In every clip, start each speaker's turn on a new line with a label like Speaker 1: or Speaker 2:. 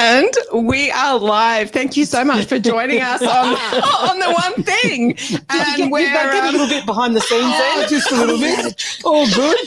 Speaker 1: And we are live. Thank you so much for joining us on the one thing. And we're
Speaker 2: get a little bit behind the scenes there.
Speaker 3: Just a little bit. All good.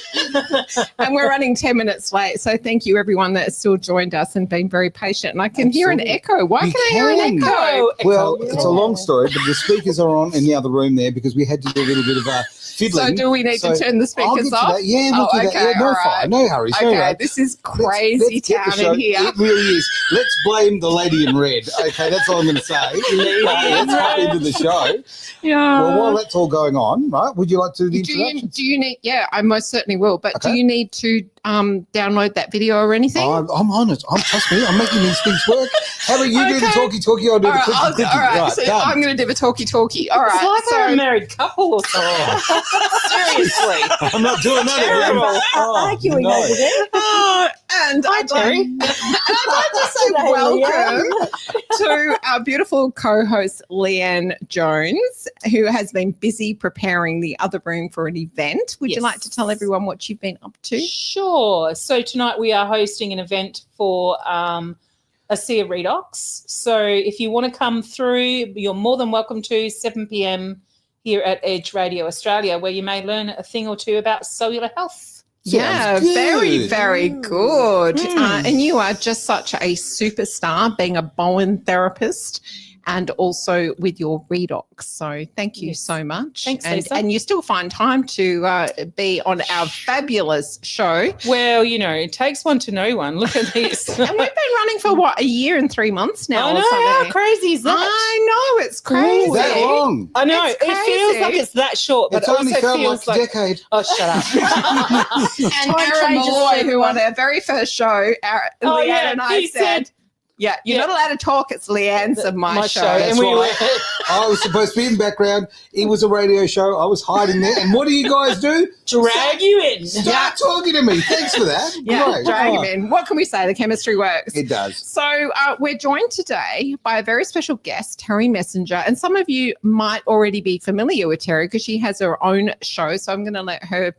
Speaker 1: And we're running 10 minutes late. So thank you everyone that has still joined us and been very patient. And I can hear an echo. Why can I hear an echo?
Speaker 3: Well, it's a long story, but the speakers are on in the other room there because we had to do a little bit of a fiddling.
Speaker 1: So do we need to turn the speakers off?
Speaker 3: Yeah, we'll do that. Yeah, no fire, no hurries.
Speaker 1: Okay, this is crazy town in here.
Speaker 3: It really is. Let's blame the lady in red. Okay, that's all I'm going to say. Let's hop into the show.
Speaker 1: Yeah.
Speaker 3: Well, while that's all going on, right, would you like to do the introduction?
Speaker 1: Do you need, yeah, I most certainly will, but do you need to download that video or anything?
Speaker 3: I'm on it. Trust me, I'm making these things work. How about you do the talkie, I'll do the quickie.
Speaker 1: All right, so I'm going to do the talkie. All right.
Speaker 2: It's like a married couple or something. Seriously.
Speaker 3: I'm not doing that again.
Speaker 4: Arguing over there.
Speaker 1: And
Speaker 2: Hi, Terry.
Speaker 1: I'd like to say welcome to our beautiful co-host Leanne Jones, who has been busy preparing the other room for an event. Would you like to tell everyone what you've been up to?
Speaker 2: Sure. So tonight we are hosting an event for ASEA Redox. So if you want to come through, you're more than welcome to 7 p.m. here at Edge Radio Australia, where you may learn a thing or two about cellular health.
Speaker 1: Yeah, very, very good. And you are just such a superstar being a Bowen therapist and also with your redox. So thank you so much.
Speaker 2: Thanks, Lisa.
Speaker 1: And you still find time to be on our fabulous show.
Speaker 2: Well, you know, it takes one to know one. Look at this.
Speaker 1: And we've been running for, what, a year and 3 months now?
Speaker 2: I know,
Speaker 1: or something.
Speaker 2: how crazy is that?
Speaker 1: I know, it's crazy.
Speaker 3: That long.
Speaker 2: I know,
Speaker 1: It's
Speaker 2: it feels like it's that short, but
Speaker 3: It's
Speaker 2: it
Speaker 3: only
Speaker 2: also
Speaker 3: felt
Speaker 2: feels
Speaker 3: like a
Speaker 2: like
Speaker 3: decade.
Speaker 2: Oh, shut up.
Speaker 1: And Aaron Malloy, who on our very first show, Leanne and I said, you're not allowed to talk. It's Leanne's and my show.
Speaker 3: That's right. I was supposed to be in the background. It was a radio show. I was hiding there. And what do you guys do?
Speaker 2: Drag you in.
Speaker 3: Start talking to me. Thanks for that.
Speaker 1: Yeah, drag him in. What can we say? The chemistry works.
Speaker 3: It does.
Speaker 1: So we're joined today by a very special guest, Terri Messenger. And some of you might already be familiar with Terri because she has her own show. So I'm going to let her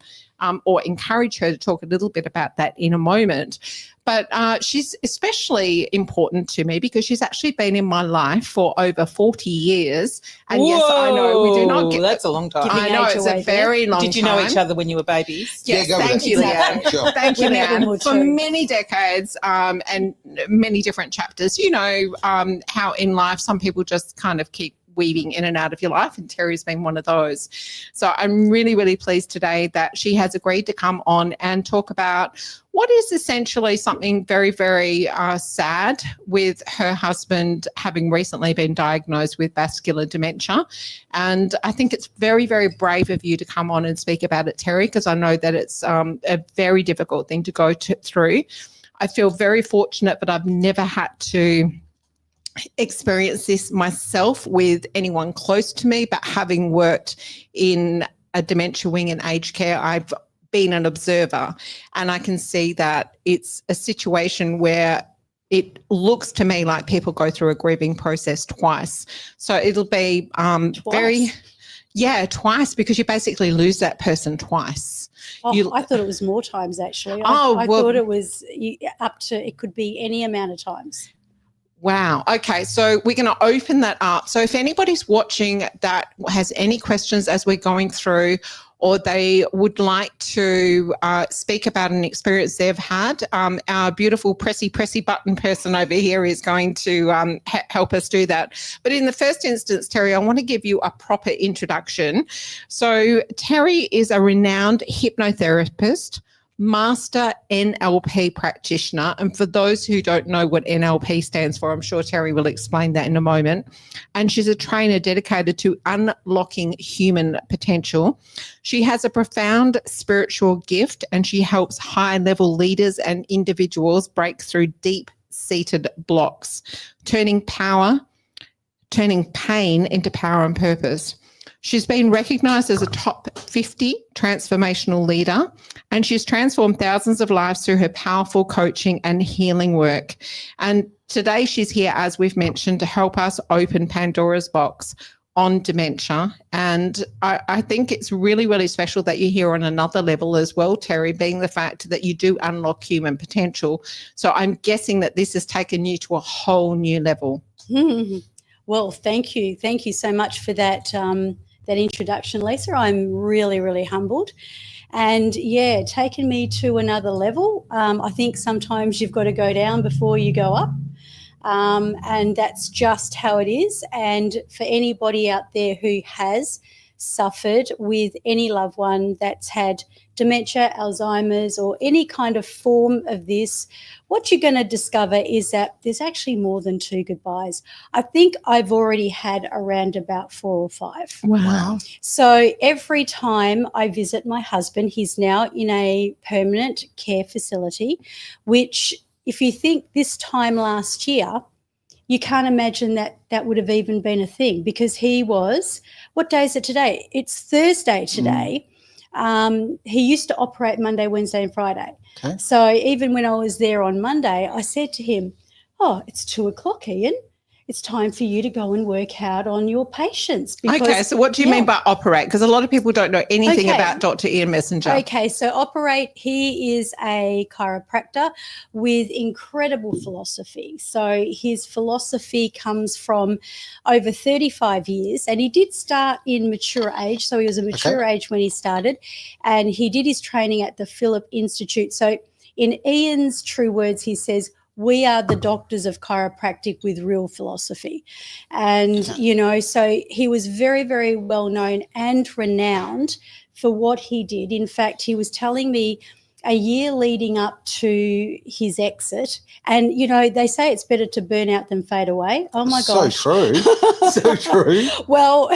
Speaker 1: or encourage her to talk a little bit about that in a moment. But she's especially important to me because she's actually been in my life for over 40 years. And yes, I know we do not get...
Speaker 2: That's a long time.
Speaker 1: I know, it's a very long time.
Speaker 2: Did you know each other when you were babies?
Speaker 1: Yes,
Speaker 3: Yeah,
Speaker 1: thank you, Leanne.
Speaker 3: Sure.
Speaker 1: Thank you, Leanne. For
Speaker 4: too.
Speaker 1: many decades and many different chapters. You know how in life some people just kind of keep weaving in and out of your life, and Terri's been one of those. So I'm really, really pleased today that she has agreed to come on and talk about what is essentially something very, very sad with her husband having recently been diagnosed with vascular dementia. And I think it's very, very brave of you to come on and speak about it, Terri, because I know that it's a very difficult thing to go through. I feel very fortunate, but I've never had to experience this myself with anyone close to me, but having worked in a dementia wing in aged care, I've been an observer, and I can see that it's a situation where it looks to me like people go through a grieving process twice. So it'll be twice, because you basically lose that person twice.
Speaker 4: Oh, I thought it was more times, actually. I thought it was up to, it could be any amount of times.
Speaker 1: Wow. Okay. So we're going to open that up. So if anybody's watching that has any questions as we're going through, or they would like to speak about an experience they've had, our beautiful pressy button person over here is going to help us do that. But in the first instance, Terri, I want to give you a proper introduction. So Terri is a renowned hypnotherapist, master NLP practitioner. And for those who don't know what NLP stands for, I'm sure Terri will explain that in a moment. And she's a trainer dedicated to unlocking human potential. She has a profound spiritual gift, and she helps high-level leaders and individuals break through deep-seated blocks, turning pain into power and purpose. She's been recognised as a top 50 transformational leader, and she's transformed thousands of lives through her powerful coaching and healing work. And today she's here, as we've mentioned, to help us open Pandora's box. on dementia. And I think it's really, really special that you're here on another level as well, Terri, being the fact that you do unlock human potential. So I'm guessing that this has taken you to a whole new level.
Speaker 4: Well, thank you. Thank you so much for that that introduction, Lisa. I'm really, really humbled. And, yeah, taken me to another level. I think sometimes you've got to go down before you go up. And that's just how it is. And for anybody out there who has suffered with any loved one that's had dementia, Alzheimer's, or any kind of form of this, what you're going to discover is that there's actually more than 2 goodbyes. I think I've already had around about 4 or 5.
Speaker 1: Wow.
Speaker 4: So every time I visit my husband, he's now in a permanent care facility, which if you think this time last year, you can't imagine that that would have even been a thing, because he was, what day is it today? It's Thursday today. He used to operate Monday, Wednesday and Friday.
Speaker 3: Okay.
Speaker 4: So even when I was there on Monday, I said to him, oh, it's 2:00, Ian. It's time for you to go and work out on your patients. Because,
Speaker 1: okay, so what do you mean by operate? Because a lot of people don't know anything about Dr. Aaron Messenger.
Speaker 4: Okay, so operate, he is a chiropractor with incredible philosophy. So his philosophy comes from over 35 years, and he did start in mature age. So he was a mature age when he started, and he did his training at the Phillip Institute. So in Ian's true words, he says, we are the doctors of chiropractic with real philosophy. And, you know, so he was very, very well known and renowned for what he did. In fact, he was telling me a year leading up to his exit, and, you know, they say it's better to burn out than fade away. Oh, my gosh.
Speaker 3: So true. So true.
Speaker 4: Well,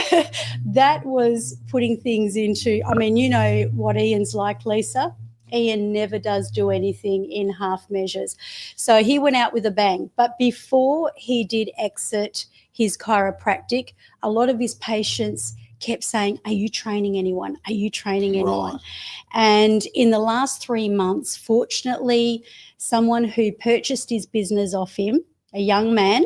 Speaker 4: that was putting things into, I mean, you know what Ian's like, Lisa. Ian never does do anything in half measures. So he went out with a bang. But before he did exit his chiropractic, a lot of his patients kept saying, are you training anyone? Are you training anyone?
Speaker 3: Right.
Speaker 4: And in the last 3 months, fortunately, someone who purchased his business off him, a young man,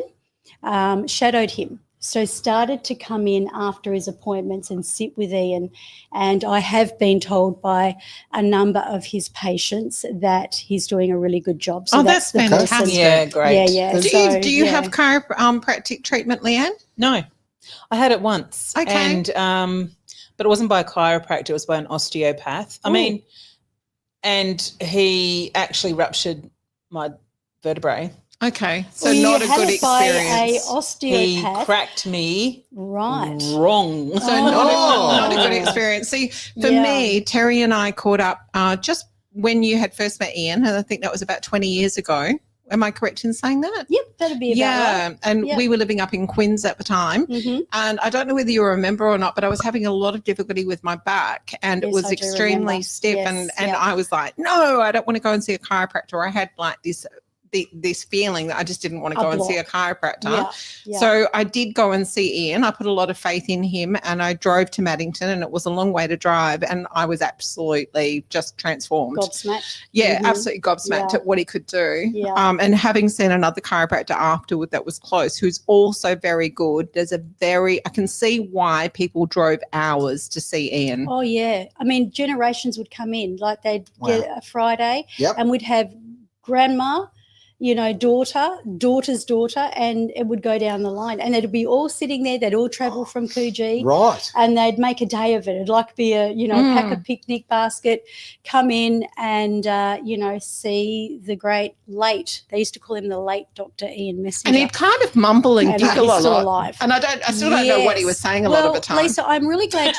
Speaker 4: shadowed him. So started to come in after his appointments and sit with Ian. And I have been told by a number of his patients that he's doing a really good job. So
Speaker 1: that's fantastic.
Speaker 2: Yeah, great.
Speaker 4: Yeah.
Speaker 1: Do you have chiropractic treatment, Leanne?
Speaker 2: No, I had it once.
Speaker 1: Okay.
Speaker 2: And but it wasn't by a chiropractor, it was by an osteopath. I mean, and he actually ruptured my vertebrae.
Speaker 1: Okay, so not a good experience.
Speaker 4: By a osteopath.
Speaker 2: He cracked me
Speaker 4: wrong.
Speaker 1: So not a good experience. See, for me, Terri and I caught up just when you had first met Ian, and I think that was about 20 years ago. Am I correct in saying that?
Speaker 4: Yep, that'd be about right.
Speaker 1: And we were living up in Quinns at the time.
Speaker 4: Mm-hmm.
Speaker 1: And I don't know whether you remember or not, but I was having a lot of difficulty with my back, and it was extremely stiff.
Speaker 4: Yes,
Speaker 1: and I was like, no, I don't want to go and see a chiropractor. I had like this feeling that I just didn't want to go and see a chiropractor. So I did go and see Ian. I put a lot of faith in him, and I drove to Maddington, and it was a long way to drive, and I was absolutely just transformed.
Speaker 4: Gobsmacked.
Speaker 1: Yeah, absolutely gobsmacked at what he could do.
Speaker 4: Yeah.
Speaker 1: And having seen another chiropractor afterward that was close, who's also very good, I can see why people drove hours to see Ian.
Speaker 4: Oh, yeah. I mean, generations would come in, like they'd get a Friday and we'd have grandma, you know, daughter's daughter, and it would go down the line. And they'd be all sitting there. They'd all travel from Coogee.
Speaker 3: Right.
Speaker 4: And they'd make a day of it. It'd like be pack a picnic basket, come in and, see the great late. They used to call him the late Dr. Aaron Messenger.
Speaker 1: And he'd kind of mumble and giggle a lot.
Speaker 4: Still alive.
Speaker 1: And I still don't know what he was saying a lot of the time.
Speaker 4: Lisa, I'm really glad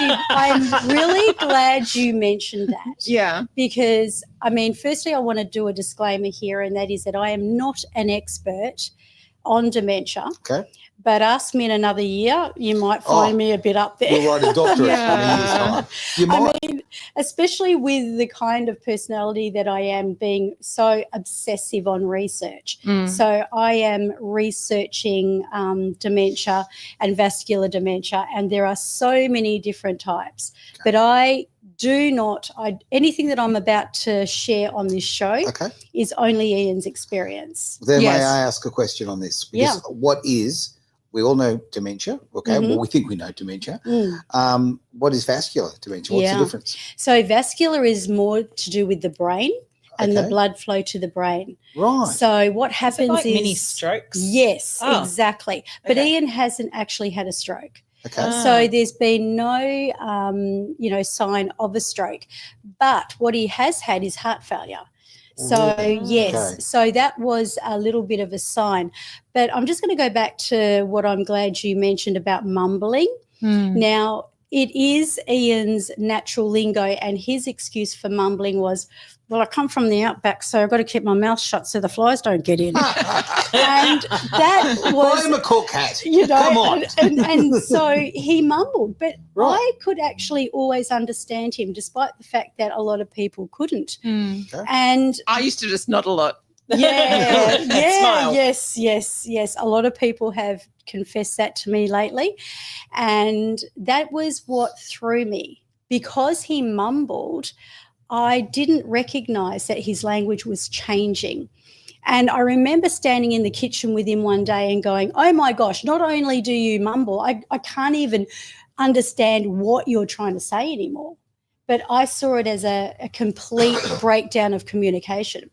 Speaker 4: you mentioned that.
Speaker 1: Yeah.
Speaker 4: Because, I mean, firstly, I want to do a disclaimer here, and that is that I am not an expert on dementia.
Speaker 3: Okay.
Speaker 4: But ask me in another year, you might find me a bit up there.
Speaker 3: We'll write a doctorate in a year's time. You might.
Speaker 4: I mean, especially with the kind of personality that I am, being so obsessive on research. So I am researching dementia and vascular dementia, and there are so many different types. But anything that I'm about to share on this show is only Ian's experience.
Speaker 3: Then may I ask a question on this? Because what is we all know dementia. Okay,
Speaker 4: Mhm.
Speaker 3: well, we think we know dementia.
Speaker 4: Mm.
Speaker 3: What is vascular dementia? What's
Speaker 4: Yeah.
Speaker 3: the difference?
Speaker 4: So vascular is more to do with the brain and the
Speaker 3: Okay.
Speaker 4: blood flow to the brain.
Speaker 3: Right.
Speaker 4: So what
Speaker 2: Is
Speaker 4: happens
Speaker 2: it like
Speaker 4: is
Speaker 2: mini strokes?
Speaker 4: Yes,
Speaker 2: Oh,
Speaker 4: exactly. But
Speaker 2: okay.
Speaker 4: Ian hasn't actually had a stroke.
Speaker 3: Okay.
Speaker 2: Ah.
Speaker 4: So there's been no, sign of a stroke. But what he has had is heart failure. So,
Speaker 3: Really?
Speaker 4: yes,
Speaker 3: Okay.
Speaker 4: so that was a little bit of a sign. But I'm just going to go back to what I'm glad you mentioned about mumbling.
Speaker 2: Hmm.
Speaker 4: Now, it is Ian's natural lingo, and his excuse for mumbling was, well, I come from the outback, so I've got to keep my mouth shut so the flies don't get in. And that was,
Speaker 3: I'm a court cat.
Speaker 4: you know,
Speaker 3: Come on.
Speaker 4: and so he mumbled. But
Speaker 3: Right.
Speaker 4: I could actually always understand him, despite the fact that a lot of people couldn't.
Speaker 2: Hmm.
Speaker 4: And
Speaker 1: I used to just nod a lot.
Speaker 4: yeah,
Speaker 2: Smile.
Speaker 4: yes. A lot of people have confessed that to me lately. And that was what threw me. Because he mumbled, I didn't recognize that his language was changing. And I remember standing in the kitchen with him one day and going, oh my gosh, not only do you mumble, I can't even understand what you're trying to say anymore. But I saw it as a complete breakdown of communication.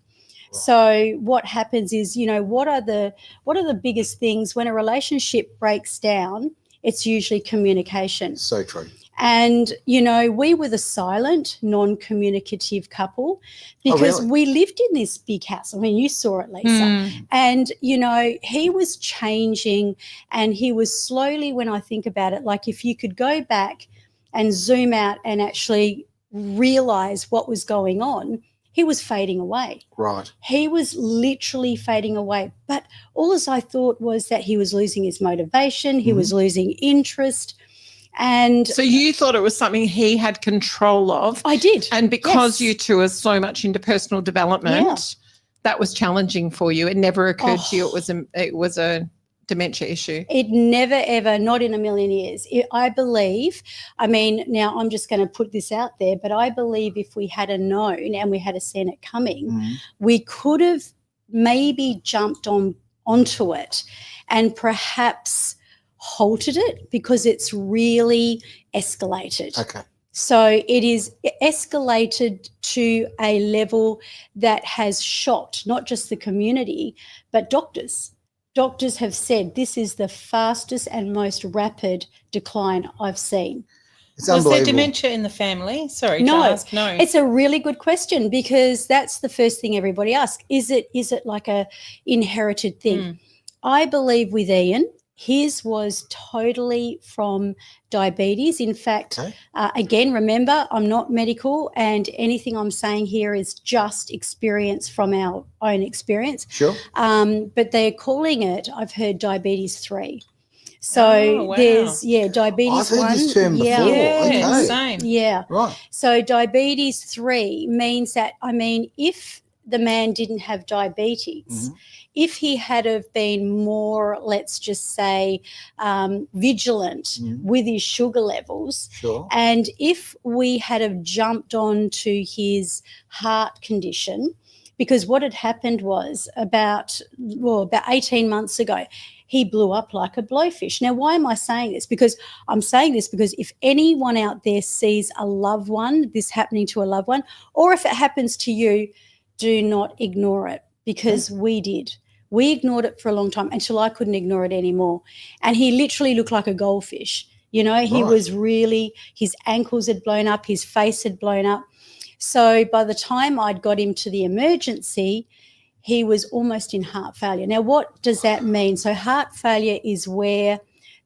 Speaker 4: So what happens is, what are the biggest things when a relationship breaks down? It's usually communication.
Speaker 3: So true.
Speaker 4: And, we were the silent, non-communicative couple because
Speaker 3: really?
Speaker 4: we lived in this big house. I mean, you saw it, Lisa. And, he was changing, and he was slowly, when I think about it, like if you could go back and zoom out and actually realize what was going on, he was fading away.
Speaker 3: Right.
Speaker 4: He was literally fading away. But all as I thought was that he was losing his motivation, he was losing interest. And
Speaker 1: So you thought it was something he had control of.
Speaker 4: I did.
Speaker 1: And because
Speaker 4: Yes.
Speaker 1: you two are so much into personal development, that was challenging for you. It never occurred to you it was a dementia issue.
Speaker 4: It never, ever, not in a million years. I believe, now I'm just going to put this out there, but I believe if we had known and we had seen it coming, we could have maybe jumped onto it and perhaps halted it, because it's really escalated.
Speaker 3: Okay.
Speaker 4: So it is escalated to a level that has shocked not just the community, but doctors. Doctors have said this is the fastest and most rapid decline I've seen.
Speaker 3: It's
Speaker 2: Was there
Speaker 3: unbelievable.
Speaker 2: dementia in the family? Sorry
Speaker 4: No.
Speaker 2: to ask. No.
Speaker 4: It's a really good question, because that's the first thing everybody asks. Is it like a inherited thing? I believe with Ian, his was totally from diabetes. In fact, again, remember, I'm not medical, and anything I'm saying here is just experience from our own experience.
Speaker 3: Sure.
Speaker 4: But they're calling it, I've heard, diabetes 3. So
Speaker 2: wow.
Speaker 4: there's, diabetes
Speaker 3: I've heard
Speaker 4: 1.
Speaker 3: this term before.
Speaker 2: yeah,
Speaker 3: Okay.
Speaker 2: same.
Speaker 4: Yeah.
Speaker 3: Right.
Speaker 4: So diabetes 3 means that, if the man didn't have diabetes, if he had have been more, let's just say, vigilant with his sugar levels,
Speaker 3: Sure.
Speaker 4: and if we had have jumped on to his heart condition, because what had happened was about 18 months ago, he blew up like a blowfish. Now, why am I saying this? Because I'm saying this because if anyone out there sees a loved one, this happening to a loved one, or if it happens to you, do not ignore it, because we did. We ignored it for a long time until I couldn't ignore it anymore. And he literally looked like a goldfish. He was really, his ankles had blown up, his face had blown up. So by the time I'd got him to the emergency, he was almost in heart failure. Now, what does that mean? So heart failure is where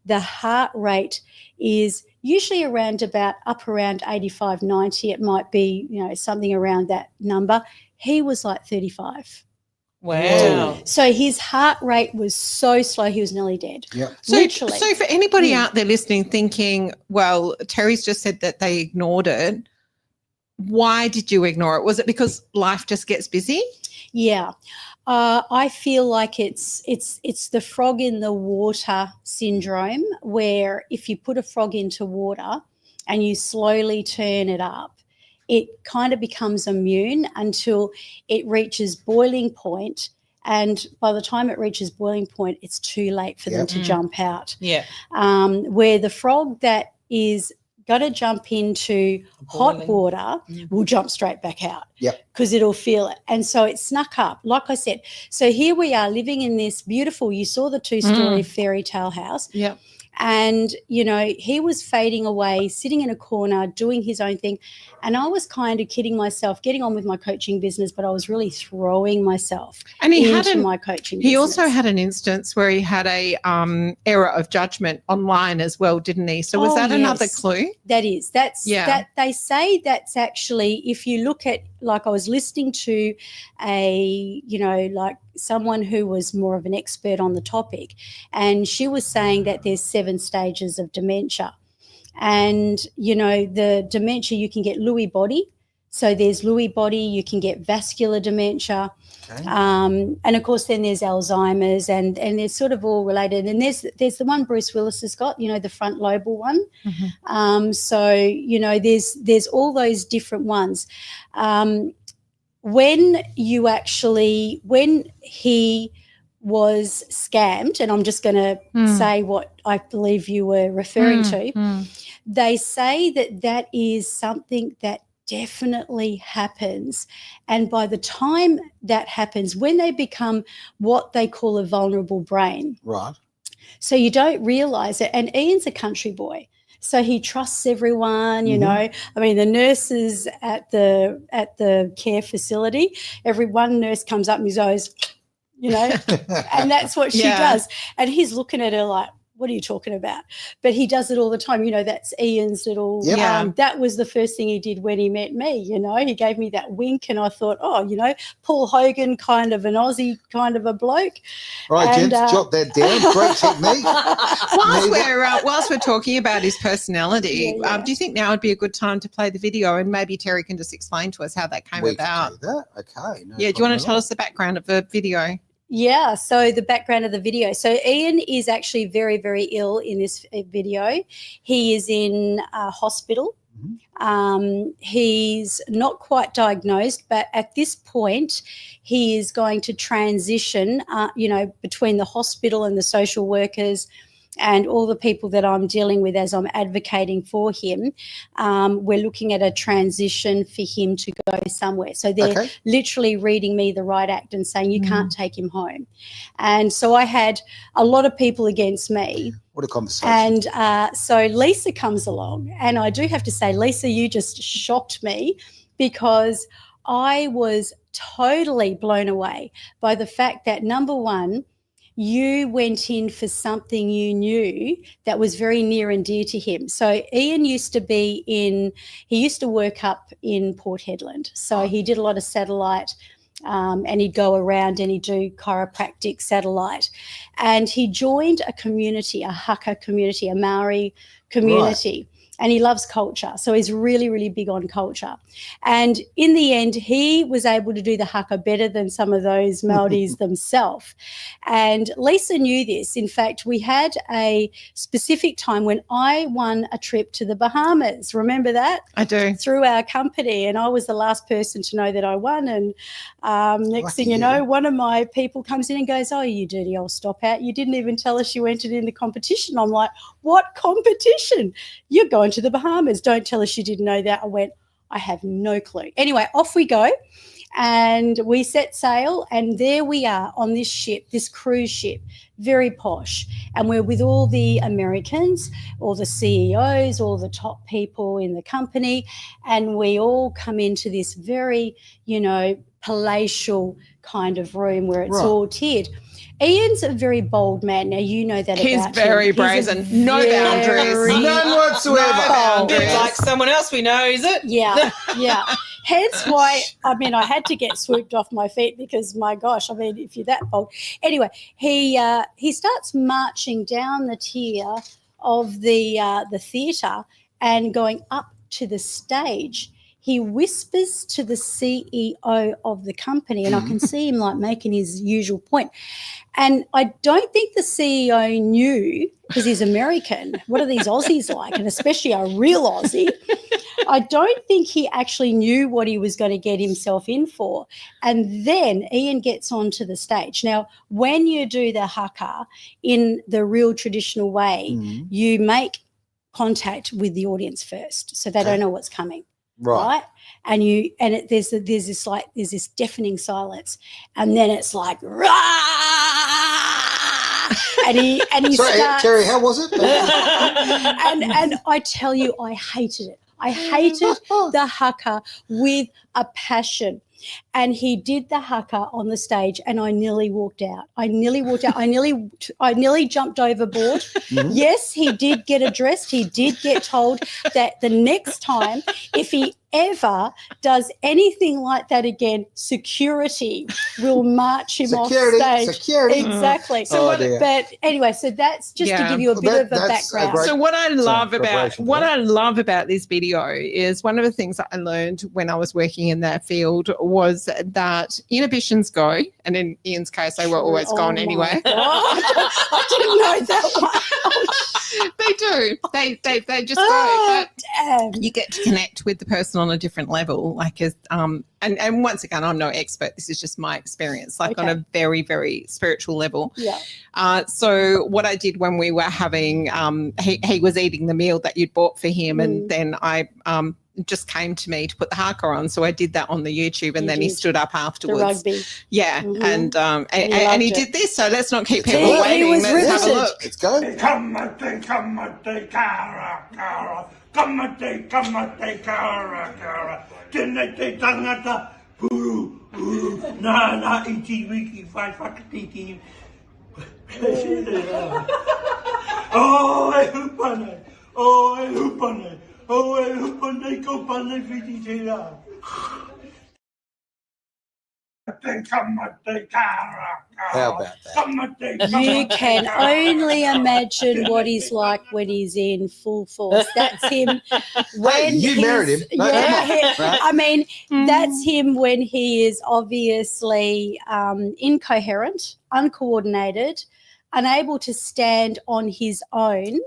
Speaker 4: the heart rate is usually around 85, 90. It might be, something around that number. He was like 35.
Speaker 2: Wow.
Speaker 4: So his heart rate was so slow, he was nearly dead.
Speaker 3: Yeah.
Speaker 4: Literally.
Speaker 1: So for anybody out there listening thinking, well, Terri's just said that they ignored it, why did you ignore it? Was it because life just gets busy?
Speaker 4: Yeah. I feel like it's the frog in the water syndrome, where if you put a frog into water and you slowly turn it up, it kind of becomes immune until it reaches boiling point, And by the time it reaches boiling point, it's too late for them to jump out.
Speaker 2: Yeah.
Speaker 4: Where the frog that is got to jump into hot water will jump straight back out because it'll feel it. And so it snuck up, like I said. So here we are living in this beautiful, you saw the 2-story fairy tale house.
Speaker 1: Yeah.
Speaker 4: And, you know, he was fading away, sitting in a corner, doing his own thing. And I was kind of kidding myself, getting on with my coaching business, but I was really throwing myself into my coaching business.
Speaker 1: He also had an instance where he had a error of judgment online as well, didn't he? So was that another clue?
Speaker 4: That is. That they say that's actually, if you look at, like I was listening to like someone who was more of an expert on the topic, and she was saying that there's 7 stages of dementia. And, you know, the dementia, you can get Lewy body. So there's Lewy body, you can get vascular dementia. Okay. And, of course, then there's Alzheimer's and they're sort of all related. And there's the one Bruce Willis has got, you know, the front lobal one. So, you know, there's all those different ones. When he was scammed, and I'm just going to say what I believe you were referring to, they say that is something that definitely happens. And by the time that happens, when they become what they call a vulnerable brain. Right. So you don't realise it. And Ian's a country boy. So he trusts everyone, you know. I mean, the nurses at the care facility, one nurse comes up and he goes, you know, and that's what she does. And he's looking at her like, what are you talking about? But he does it all the time. You know, that's Ian's little, that was the first thing he did when he met me, you know. He gave me that wink and I thought, oh, you know, Paul Hogan, kind of an Aussie kind of a bloke.
Speaker 3: Right, and, gents, jot that down. Great technique.
Speaker 1: Whilst we're talking about his personality, do you think now would be a good time to play the video, and maybe Terri can just explain to us how that came about?
Speaker 3: Can do that. Okay.
Speaker 1: No, do you want to tell us the background of the video?
Speaker 4: Yeah, so the background of the video. So Ian is actually very, very ill in this video. He is in hospital. He's not quite diagnosed, but at this point he is going to transition, you know, between the hospital and the social workers and all the people that I'm dealing with as I'm advocating for him. We're looking at a transition for him to go somewhere. So they're literally reading me the right act and saying, you can't take him home. And so I had a lot of people against me.
Speaker 3: What a conversation.
Speaker 4: And so Lisa comes along, and I do have to say, Lisa, you just shocked me, because I was totally blown away by the fact that, number one, you went in for something you knew that was very near and dear to him. So Ian used to work up in Port Hedland. So he did a lot of satellite, and he'd go around and he'd do chiropractic satellite. And he joined a community, a haka community, a Maori community. Right. And he loves culture. So he's really, really big on culture. And in the end, he was able to do the haka better than some of those Māoris themselves. And Lisa knew this. In fact, we had a specific time when I won a trip to the Bahamas. Remember that?
Speaker 1: I do.
Speaker 4: Through our company. And I was the last person to know that I won. And next thing you know, one of my people comes in and goes, oh, you dirty old stop out. You didn't even tell us you entered in the competition. I'm like, what competition? You're going to the Bahamas. Don't tell us you didn't know that. I went, I have no clue. Anyway, off we go. And we set sail, and there we are on this ship, this cruise ship, very posh. And we're with all the Americans, all the CEOs, all the top people in the company. And we all come into this very, you know, palatial kind of room where it's all tiered. Ian's a very bold man. Now, you know that
Speaker 1: He's
Speaker 4: about
Speaker 1: very
Speaker 4: him.
Speaker 1: brazen. No boundaries.
Speaker 3: None whatsoever.
Speaker 2: Bit like someone else we know, is it?
Speaker 4: Yeah, yeah. Hence why, I mean, I had to get swooped off my feet because, my gosh, I mean, if you're that bold. Anyway, he starts marching down the tier of the theatre and going up to the stage. He whispers to the CEO of the company, and I can see him like making his usual point. And I don't think the CEO knew, because he's American, what are these Aussies like, and especially a real Aussie. I don't think he actually knew what he was going to get himself in for. And then Ian gets onto the stage. Now, when you do the haka in the real traditional way, you make contact with the audience first, so they don't know what's coming. Right. And there's this deafening silence, and then it's like rah! and he
Speaker 3: Sorry,
Speaker 4: starts,
Speaker 3: Terry, how was it?
Speaker 4: and I tell you, I hated it. I hated the haka with a passion. And he did the haka on the stage, and I nearly walked out. I nearly jumped overboard. Yes, he did get addressed. He did get told that the next time, if he ever does anything like that again, security will march him off stage.
Speaker 3: Security.
Speaker 4: Exactly. But anyway, so that's just to give you a bit of a background.
Speaker 1: So what I love about this video is one of the things that I learned when I was working in that field was that inhibitions go, and in Ian's case, they were always gone anyway.
Speaker 4: I didn't know that one.
Speaker 1: They do. They just go. But you get to connect with the person on a different level. And once again, I'm no expert. This is just my experience, on a very, very spiritual level.
Speaker 4: Yeah.
Speaker 1: So what I did when we were having, he was eating the meal that you'd bought for him, and then I just came to me to put the haka on. So I did that on the YouTube, and then he stood up afterwards.
Speaker 4: The rugby.
Speaker 1: Yeah. And he did this. So let's not keep people waiting.
Speaker 4: Was
Speaker 1: let's have a look.
Speaker 3: Let's go. How about that?
Speaker 4: You can only imagine what he's like when he's in full force. That's him when
Speaker 3: you married him. No, come on. Right?
Speaker 4: I mean, that's him when he is obviously incoherent, uncoordinated, unable to stand on his own,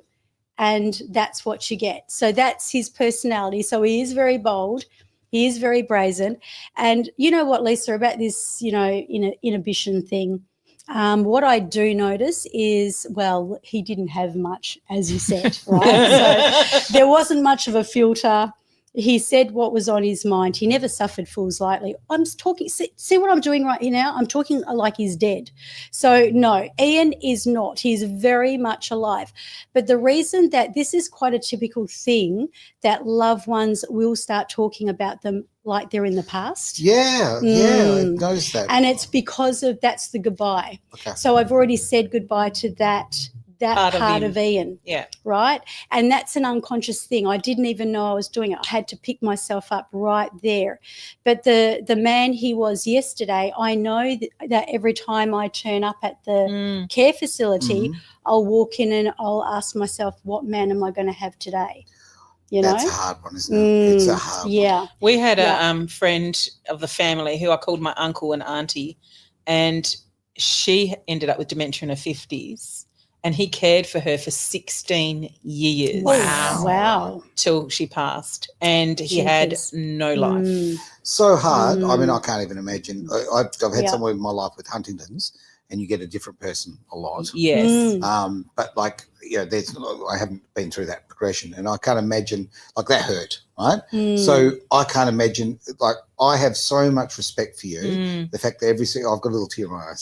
Speaker 4: and that's what you get. So that's his personality. So he is very bold. He is very brazen. And you know what, Lisa, about this, inhibition thing, what I do notice is, well, he didn't have much, as you said, right? So there wasn't much of a filter. He said what was on his mind. He never suffered fools lightly. I'm talking, see what I'm doing right here now? I'm talking like he's dead. So no, Ian is not. He's very much alive. But the reason that this is quite a typical thing, that loved ones will start talking about them like they're in the past.
Speaker 3: Yeah, I noticed that.
Speaker 4: And it's because of, that's the goodbye.
Speaker 3: Okay.
Speaker 4: So I've already said goodbye to that part of Ian.
Speaker 2: Yeah.
Speaker 4: Right? And that's an unconscious thing. I didn't even know I was doing it. I had to pick myself up right there. But the man he was yesterday, I know that every time I turn up at the care facility, I'll walk in and I'll ask myself, what man am I going to have today?
Speaker 3: That's a hard one, isn't it? It's a hard one.
Speaker 2: We had a friend of the family who I called my uncle and auntie, and she ended up with dementia in her 50s. And he cared for her for 16 years.
Speaker 4: Wow.
Speaker 2: Till she passed. And he had no life.
Speaker 3: So hard. I mean, I can't even imagine. I've had someone in my life with Huntington's, and you get a different person a lot.
Speaker 2: Yes.
Speaker 3: But I haven't been through that progression, and I can't imagine, that hurt, right? So I can't imagine, I have so much respect for you. The fact that I've got a little tear in my eye.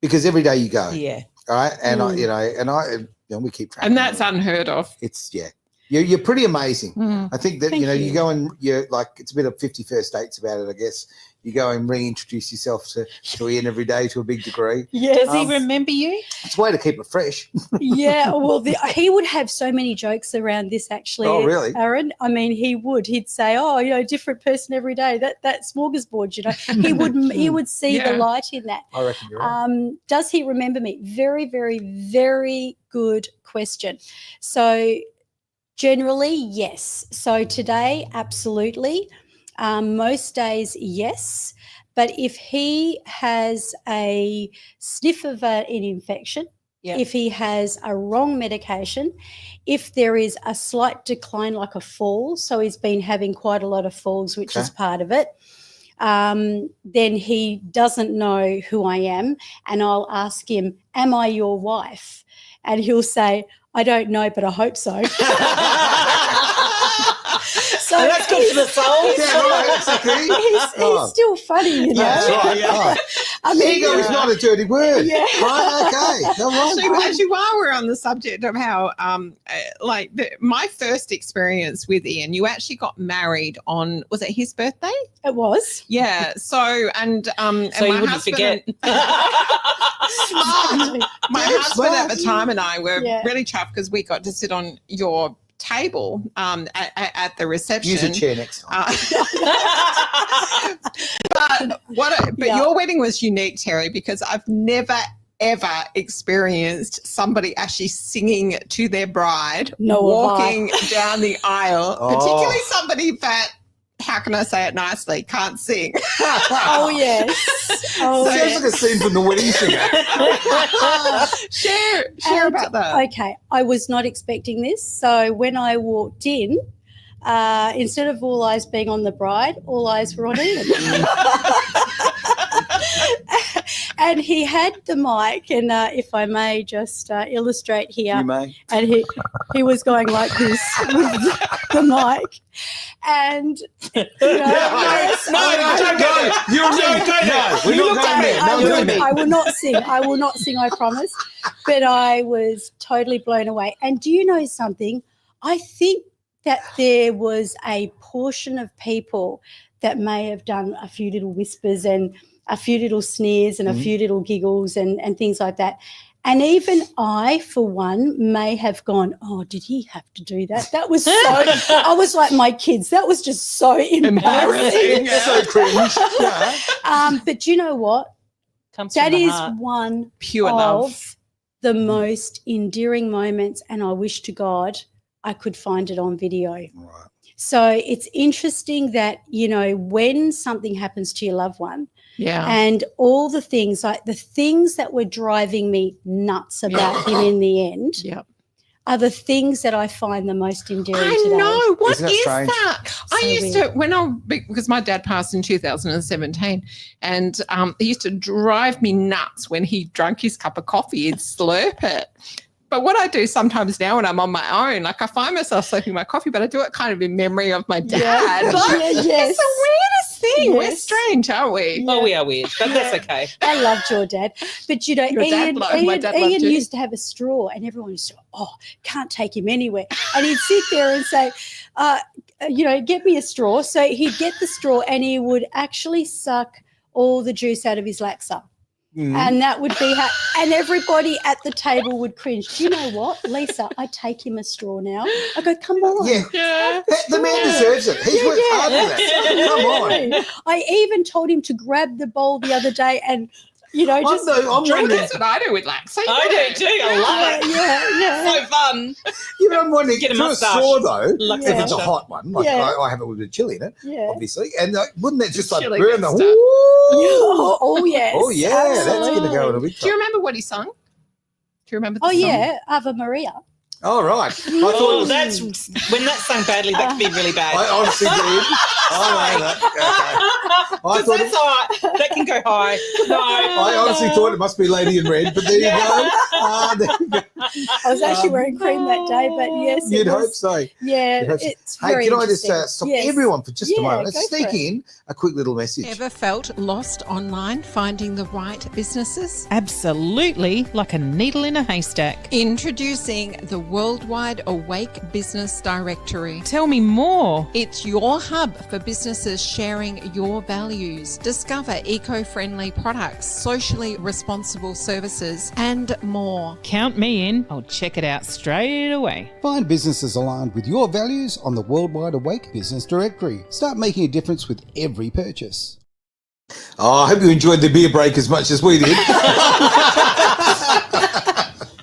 Speaker 3: Because every day you go.
Speaker 2: Yeah.
Speaker 3: Right. And we keep tracking.
Speaker 1: And that's unheard of.
Speaker 3: It's you're pretty amazing. I think that, you go and you're it's a bit of 51st dates about it, I guess. You go and reintroduce yourself to Ian every day to a big degree.
Speaker 4: Yes.
Speaker 2: Does he remember you?
Speaker 3: It's a way to keep it fresh.
Speaker 4: Yeah. Well, he would have so many jokes around this, actually.
Speaker 3: Oh, really?
Speaker 4: Aaron? I mean, he would. He'd say, different person every day. That smorgasbord, he would see the light in that.
Speaker 3: I reckon you're right.
Speaker 4: Does he remember me? Very, very, very good question. So generally, yes. So today, absolutely. Most days, yes. But if he has a sniff of an infection,
Speaker 2: Yeah.
Speaker 4: if he has a wrong medication, if there is a slight decline like a fall, so he's been having quite a lot of falls, which is part of it, then he doesn't know who I am, and I'll ask him, am I your wife? And he'll say, I don't know, but I hope so. So
Speaker 2: that's good for the soul.
Speaker 3: Yeah, right, exactly.
Speaker 4: He's still funny, you know.
Speaker 3: That's right. Right.
Speaker 4: I mean,
Speaker 3: Ego is not a dirty word.
Speaker 4: Yeah.
Speaker 3: Right, okay. All right.
Speaker 1: Actually, while we're on the subject of how, my first experience with Ian, you actually got married on, was it his birthday?
Speaker 4: It was.
Speaker 1: Yeah. So, and
Speaker 2: So
Speaker 1: my
Speaker 2: you wouldn't
Speaker 1: husband,
Speaker 2: forget.
Speaker 1: my husband at the time and I were
Speaker 4: Yeah.
Speaker 1: really chuffed because we got to sit on your table at the reception.
Speaker 3: Use a chair next time.
Speaker 1: But your wedding was unique, Terri, because I've never ever experienced somebody actually singing to their bride, walking down the aisle, particularly somebody that, how can I say it nicely, can't sing.
Speaker 4: Oh, yes. Oh,
Speaker 3: Sounds
Speaker 4: yes.
Speaker 3: like a scene from The Wedding Singer.
Speaker 1: Share about that.
Speaker 4: Okay, I was not expecting this. So when I walked in, instead of all eyes being on the bride, all eyes were on Ian. And he had the mic, and if I may just illustrate here,
Speaker 3: You may.
Speaker 4: and he was going like this with the mic, and
Speaker 2: No, don't go.
Speaker 3: We're not going there. No, we're not.
Speaker 4: I will not sing. I will not sing, I promise. But I was totally blown away. And do you know something? I think that there was a portion of people that may have done a few little whispers and a few little sneers and a few little giggles and things like that. And even I, for one, may have gone, oh, did he have to do that? That was so, I was like my kids. That was just so embarrassing.
Speaker 3: So cringe. Yeah.
Speaker 4: But you know what?
Speaker 2: Comes
Speaker 4: That
Speaker 2: from the
Speaker 4: is
Speaker 2: heart.
Speaker 4: one
Speaker 1: Pure
Speaker 4: of
Speaker 1: love.
Speaker 4: the most endearing moments, and I wish to God I could find it on video.
Speaker 3: Right.
Speaker 4: So it's interesting that, you know, when something happens to your loved one,
Speaker 1: Yeah.
Speaker 4: and all the things, like the things that were driving me nuts about him in the end,
Speaker 1: Yep.
Speaker 4: are the things that I find the most endearing
Speaker 1: I
Speaker 4: today.
Speaker 1: know. What
Speaker 3: Isn't that
Speaker 1: is
Speaker 3: strange?
Speaker 1: that? I
Speaker 4: So
Speaker 1: used to, because my dad passed in 2017, and it used to drive me nuts when he drank his cup of coffee, he'd slurp it. But what I do sometimes now when I'm on my own, like I find myself slurping my coffee, but I do it kind of in memory of my dad.
Speaker 4: Yeah.
Speaker 1: Like,
Speaker 4: Yeah, yes.
Speaker 1: It's the weirdest thing. We're
Speaker 4: Yes.
Speaker 1: strange, aren't we?
Speaker 2: Oh, we are weird, but that's okay.
Speaker 4: I loved your dad. But, you know,
Speaker 1: Your dad my dad loved
Speaker 4: Ian
Speaker 1: you.
Speaker 4: used to have a straw, and everyone used to, can't take him anywhere. And he'd sit there and say, get me a straw. So he'd get the straw and he would actually suck all the juice out of his laxer. And that would be how, and everybody at the table would cringe. Do you know what, Lisa? I take him a straw now. I go, come on.
Speaker 3: Yeah.
Speaker 1: Yeah.
Speaker 3: The man deserves it. He's worked hard for that. Come on.
Speaker 4: I even told him to grab the bowl the other day and, you know, just
Speaker 3: I'm wondering.
Speaker 1: That's what I do with lax.
Speaker 2: I do too. I love it.
Speaker 4: yeah.
Speaker 2: So fun.
Speaker 3: Yeah, but I'm wondering,
Speaker 2: Get a
Speaker 3: through a
Speaker 2: moustache.
Speaker 3: straw though,
Speaker 2: Like
Speaker 3: if it's a
Speaker 2: that.
Speaker 3: hot one, like
Speaker 4: Yeah.
Speaker 3: I have it with a chili in it,
Speaker 4: Yeah.
Speaker 3: obviously, and wouldn't that just like
Speaker 1: Chili
Speaker 3: burn the
Speaker 1: good stuff.
Speaker 3: whoo?
Speaker 4: Oh, yes.
Speaker 3: Oh yeah, that's going to
Speaker 4: absolutely.
Speaker 3: go in a big
Speaker 1: Do you
Speaker 3: time.
Speaker 1: remember what he sung? Do you remember the
Speaker 4: Oh,
Speaker 1: song?
Speaker 4: yeah, Ave Maria.
Speaker 3: Oh right, I thought it
Speaker 2: Oh,
Speaker 3: was.
Speaker 2: that's when that's sung badly. That could be really bad.
Speaker 3: I honestly did. I know that. Okay. I thought
Speaker 2: That's all right. That can go high. No.
Speaker 3: I honestly thought it must be Lady in Red, but there you go. There you go.
Speaker 4: I was actually wearing cream that day, but yes. it
Speaker 3: You'd hope
Speaker 4: was-
Speaker 3: so.
Speaker 4: Yeah,
Speaker 3: You'd hope so.
Speaker 4: it's
Speaker 3: Hey,
Speaker 4: very
Speaker 3: can I just
Speaker 4: interesting.
Speaker 3: stop
Speaker 4: Yes.
Speaker 3: everyone for just a
Speaker 4: Yeah,
Speaker 3: moment? Let's
Speaker 4: go for
Speaker 3: sneak
Speaker 4: it.
Speaker 3: in a quick little message.
Speaker 1: Ever felt lost online finding the right businesses?
Speaker 5: Absolutely, like a needle in a haystack.
Speaker 1: Introducing the Worldwide Awake Business Directory.
Speaker 5: Tell me more.
Speaker 1: It's your hub for businesses sharing your values. Discover eco-friendly products, socially responsible services, and more.
Speaker 5: Count me in. I'll check it out straight away.
Speaker 6: Find businesses aligned with your values on the Worldwide Awake Business Directory. Start making a difference with every purchase.
Speaker 3: Oh, I hope you enjoyed the beer break as much as we did.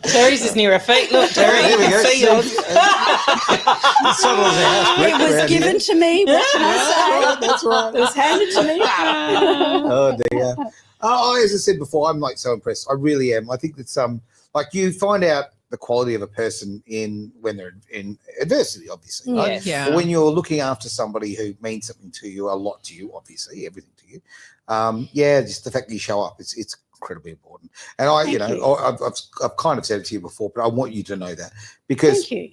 Speaker 2: Terry's is near her feet. Look, Terry,
Speaker 3: There
Speaker 2: you
Speaker 3: we
Speaker 2: can
Speaker 3: go.
Speaker 2: see yours.
Speaker 3: Subtle as a house brick
Speaker 4: It was
Speaker 3: around
Speaker 4: given
Speaker 3: here.
Speaker 4: to me. What can I say?
Speaker 3: That's right.
Speaker 4: It was handed to me.
Speaker 3: Oh dear. As I said before, I'm like so impressed. I really am. I think that's like you find out the quality of a person when they're in adversity, obviously, right?
Speaker 2: Yes.
Speaker 1: Yeah.
Speaker 3: But when you're looking after somebody who means something to you, a lot to you, obviously, everything to you, just the fact that you show up, it's incredibly important. And I've kind of said it to you before, but I want you to know that because
Speaker 4: Thank you.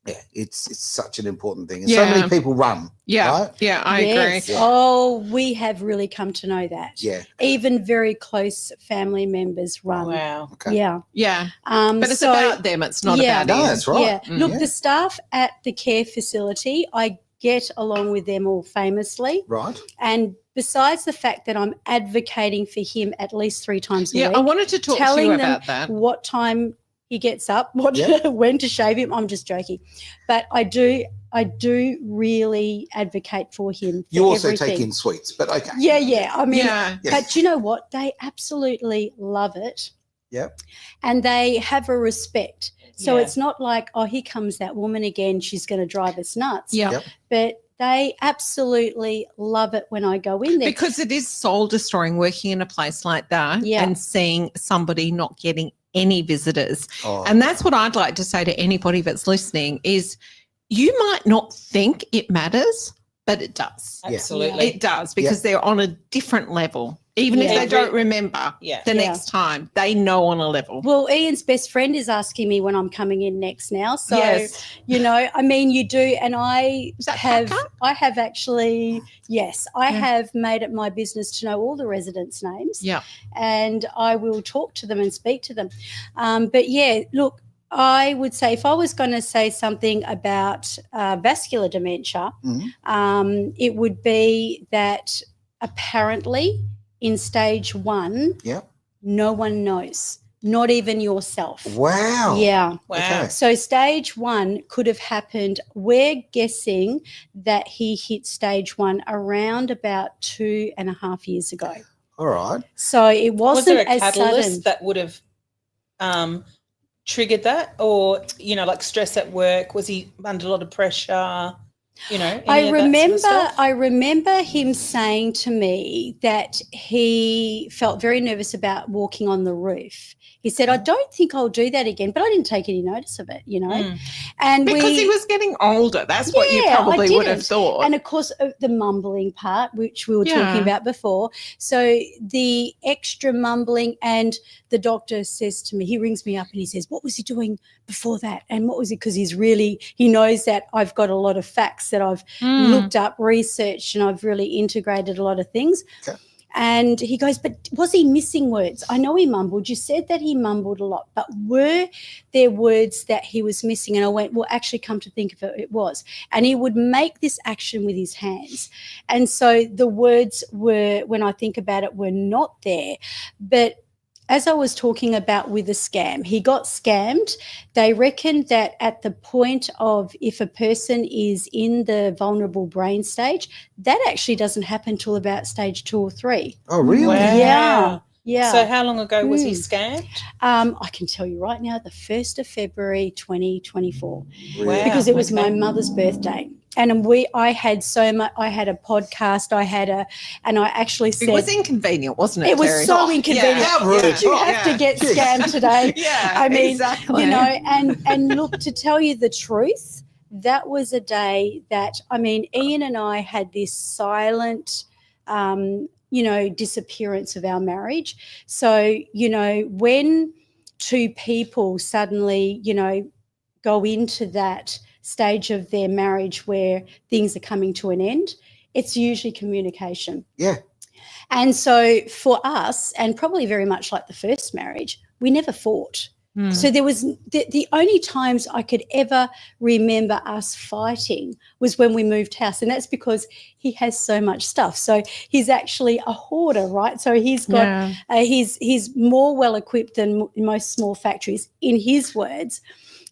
Speaker 3: yeah, it's such an important thing, and so many people run.
Speaker 1: Yeah,
Speaker 3: right?
Speaker 1: yeah, I
Speaker 4: Yes.
Speaker 1: agree.
Speaker 3: Yeah.
Speaker 4: Oh, we have really come to know that.
Speaker 3: Yeah,
Speaker 4: Even very close family members run.
Speaker 2: Wow.
Speaker 3: okay.
Speaker 4: Yeah.
Speaker 1: Yeah,
Speaker 4: But
Speaker 1: it's about them. It's not
Speaker 4: Yeah.
Speaker 1: about
Speaker 3: No,
Speaker 1: Ian.
Speaker 3: that's right.
Speaker 4: Yeah.
Speaker 1: Mm.
Speaker 4: Look,
Speaker 3: Yeah.
Speaker 4: the staff at the care facility, I get along with them all famously.
Speaker 3: Right.
Speaker 4: And besides the fact that I'm advocating for him at least 3 times a
Speaker 1: Yeah,
Speaker 4: week,
Speaker 1: I wanted to talk to
Speaker 4: telling
Speaker 1: you
Speaker 4: them
Speaker 1: about that.
Speaker 4: what time he gets up,
Speaker 3: Yep.
Speaker 4: when to shave him. I'm just joking. But I do really advocate for him.
Speaker 3: You
Speaker 4: for
Speaker 3: also
Speaker 4: everything.
Speaker 3: take in sweets, but okay.
Speaker 4: Yeah. I mean,
Speaker 1: Yeah,
Speaker 4: but you know what? They absolutely love it.
Speaker 3: Yep.
Speaker 4: And they have a respect. So
Speaker 2: Yeah.
Speaker 4: it's not like, oh, here comes that woman again. She's going to drive us nuts.
Speaker 1: yeah.
Speaker 3: Yep.
Speaker 4: But they absolutely love it when I go in there.
Speaker 1: Because it is soul destroying working in a place like that
Speaker 4: Yeah.
Speaker 1: and seeing somebody not getting any visitors.
Speaker 3: Oh,
Speaker 1: And that's what I'd like to say to anybody that's listening is you might not think it matters, but it does.
Speaker 3: Yeah.
Speaker 2: Absolutely.
Speaker 1: It does because they're on a different level. Even if
Speaker 4: Yeah.
Speaker 1: they don't remember
Speaker 2: Yeah.
Speaker 1: the
Speaker 4: Yeah.
Speaker 1: next time, they know on a level.
Speaker 4: Well, Ian's best friend is asking me when I'm coming in next now. So,
Speaker 1: yes.
Speaker 4: you know, I mean, you do. And I
Speaker 1: Is that
Speaker 4: have,
Speaker 1: Packer?
Speaker 4: I have actually, yes, I
Speaker 1: Yeah.
Speaker 4: have made it my business to know all the residents' names.
Speaker 1: Yeah.
Speaker 4: And I will talk to them and speak to them. But yeah, look, I would say if I was going to say something about vascular dementia,
Speaker 3: Mhm.
Speaker 4: it would be that apparently in stage 1,
Speaker 3: Yep.
Speaker 4: no one knows, not even yourself.
Speaker 3: Wow.
Speaker 4: Yeah.
Speaker 2: Wow.
Speaker 3: Okay.
Speaker 4: So stage 1 could have happened. We're guessing that he hit stage 1 around about 2.5 years ago.
Speaker 3: All right.
Speaker 4: So it
Speaker 2: Was there
Speaker 4: wasn't
Speaker 2: a
Speaker 4: as
Speaker 2: catalyst
Speaker 4: sudden.
Speaker 2: that would have triggered that, or like stress at work? Was he under a lot of pressure?
Speaker 4: I remember him saying to me that he felt very nervous about walking on the roof. He said, I don't think I'll do that again, but I didn't take any notice of it, And
Speaker 1: Because he was getting older. That's what you
Speaker 4: Yeah, I
Speaker 1: probably would have
Speaker 4: didn't.
Speaker 1: thought.
Speaker 4: And of course, the mumbling part, which we were
Speaker 1: Yeah.
Speaker 4: talking about before. So the extra mumbling, and the doctor says to me, he rings me up and he says, what was he doing before that? And what was it? Because he knows that I've got a lot of facts that I've looked up, researched, and I've really integrated a lot of things.
Speaker 3: Okay.
Speaker 4: And he goes, but was he missing words? I know he mumbled. You said that he mumbled a lot, but were there words that he was missing? And I went, well, actually, come to think of it, it was. And he would make this action with his hands. And so the words were, when I think about it, were not there. But as I was talking about with the scam, he got scammed. They reckon that at the point of if a person is in the vulnerable brain stage, that actually doesn't happen till about stage 2 or 3.
Speaker 3: Oh, really?
Speaker 2: Wow.
Speaker 4: Yeah.
Speaker 2: So how long ago was he scammed?
Speaker 4: I can tell you right now, the 1st of February 2024,
Speaker 3: Really?
Speaker 4: because it was
Speaker 2: okay.
Speaker 4: my mother's birthday. And I had so much. I had a podcast. And I actually said
Speaker 1: it was inconvenient, wasn't it?
Speaker 4: it was
Speaker 1: Terry?
Speaker 4: so inconvenient.
Speaker 1: Yeah.
Speaker 3: How rude.
Speaker 4: Did you have to get scammed today?
Speaker 1: Yeah,
Speaker 4: I mean,
Speaker 1: exactly.
Speaker 4: and look, to tell you the truth, that was a day that, Ian and I had this silent, disappearance of our marriage. So, when 2 people suddenly, go into that stage of their marriage where things are coming to an end, it's usually communication.
Speaker 3: Yeah.
Speaker 4: And so for us, and probably very much like the first marriage, we never fought. So there was the only times I could ever remember us fighting was when we moved house, and that's because he has so much stuff. So he's actually a hoarder, right? So he's got he's more well equipped than most small factories, in his words.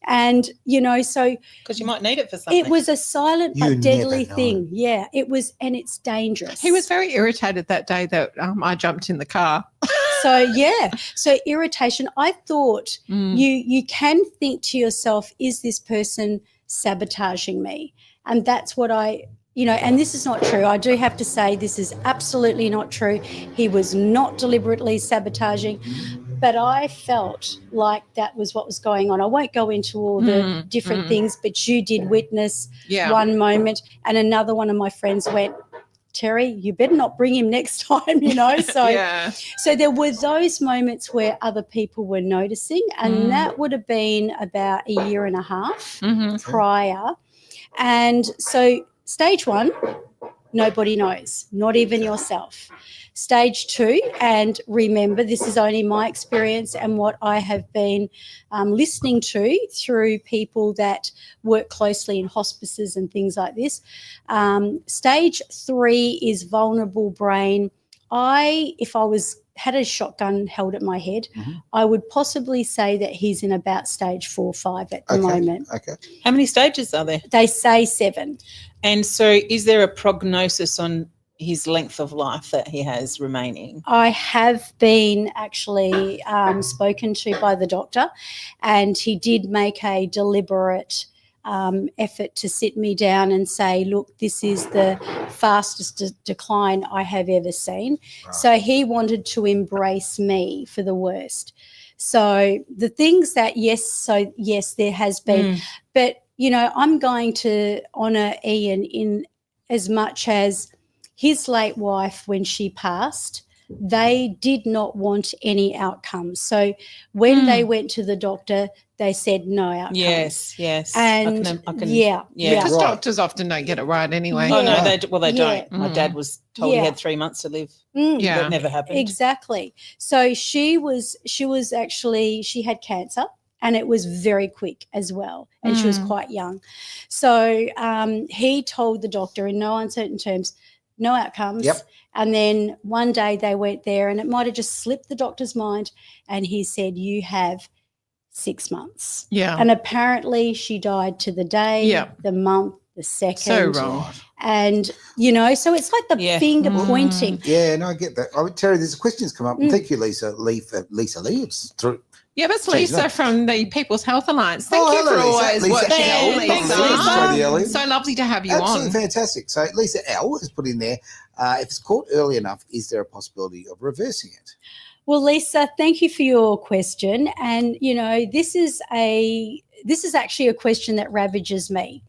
Speaker 4: And so
Speaker 2: Because you might need it for something.
Speaker 4: it was a silent
Speaker 3: You
Speaker 4: but deadly
Speaker 3: never know.
Speaker 4: thing. Yeah, it was, and it's dangerous.
Speaker 1: He was very irritated that day that I jumped in the car.
Speaker 4: So irritation. I thought you can think to yourself, is this person sabotaging me? And that's what and this is not true. I do have to say this is absolutely not true. He was not deliberately sabotaging, But I felt like that was what was going on. I won't go into all the different things, but you did witness one moment, and another one of my friends went, Terri, you better not bring him next time, you know. So, so there were those moments where other people were noticing, and that would have been about a year and a half prior. And so stage 1, nobody knows, not even yourself. Stage 2, and remember, this is only my experience and what I have been listening to through people that work closely in hospices and things like this. Stage 3 is vulnerable brain. If I had a shotgun held at my head, I would possibly say that he's in about stage 4 or 5 at the moment.
Speaker 3: Okay.
Speaker 2: How many stages are there?
Speaker 4: They say 7.
Speaker 2: And so is there a prognosis on his length of life that he has remaining?
Speaker 4: I have been actually spoken to by the doctor, and he did make a deliberate effort to sit me down and say, look, this is the fastest decline I have ever seen. Right. So he wanted to embrace me for the worst. So the things that, yes, there has been. But, you know, I'm going to honour Ian in as much as his late wife, when she passed, they did not want any outcomes. So when they went to the doctor, they said no outcomes.
Speaker 2: Yes.
Speaker 4: And
Speaker 2: I can,
Speaker 1: Because doctors often don't get it right anyway.
Speaker 2: Oh, no, they don't. My dad was told he had 3 months to live. That never happened.
Speaker 4: Exactly. So she had cancer, and it was very quick as well, and she was quite young. So he told the doctor in no uncertain terms, no outcomes.
Speaker 3: Yep.
Speaker 4: And then one day they went there, and it might have just slipped the doctor's mind, and he said, you have 6 months.
Speaker 1: Yeah.
Speaker 4: And apparently she died to the day, the month, the second.
Speaker 1: So wrong.
Speaker 4: And, you know, so it's like the finger pointing.
Speaker 3: Yeah, no, I get that. Terri, there's questions come up. And thank you, Lisa Lee. It's through.
Speaker 1: Yeah, that's Lisa from the People's Health Alliance. Thank you for
Speaker 3: hello,
Speaker 1: always
Speaker 3: Lisa.
Speaker 1: watching.
Speaker 3: Lisa.
Speaker 1: So lovely to have you on.
Speaker 3: Absolutely fantastic. So Lisa L has put in there, if it's caught early enough, is there a possibility of reversing it?
Speaker 4: Well, Lisa, thank you for your question. And, you know, this is actually a question that ravages me.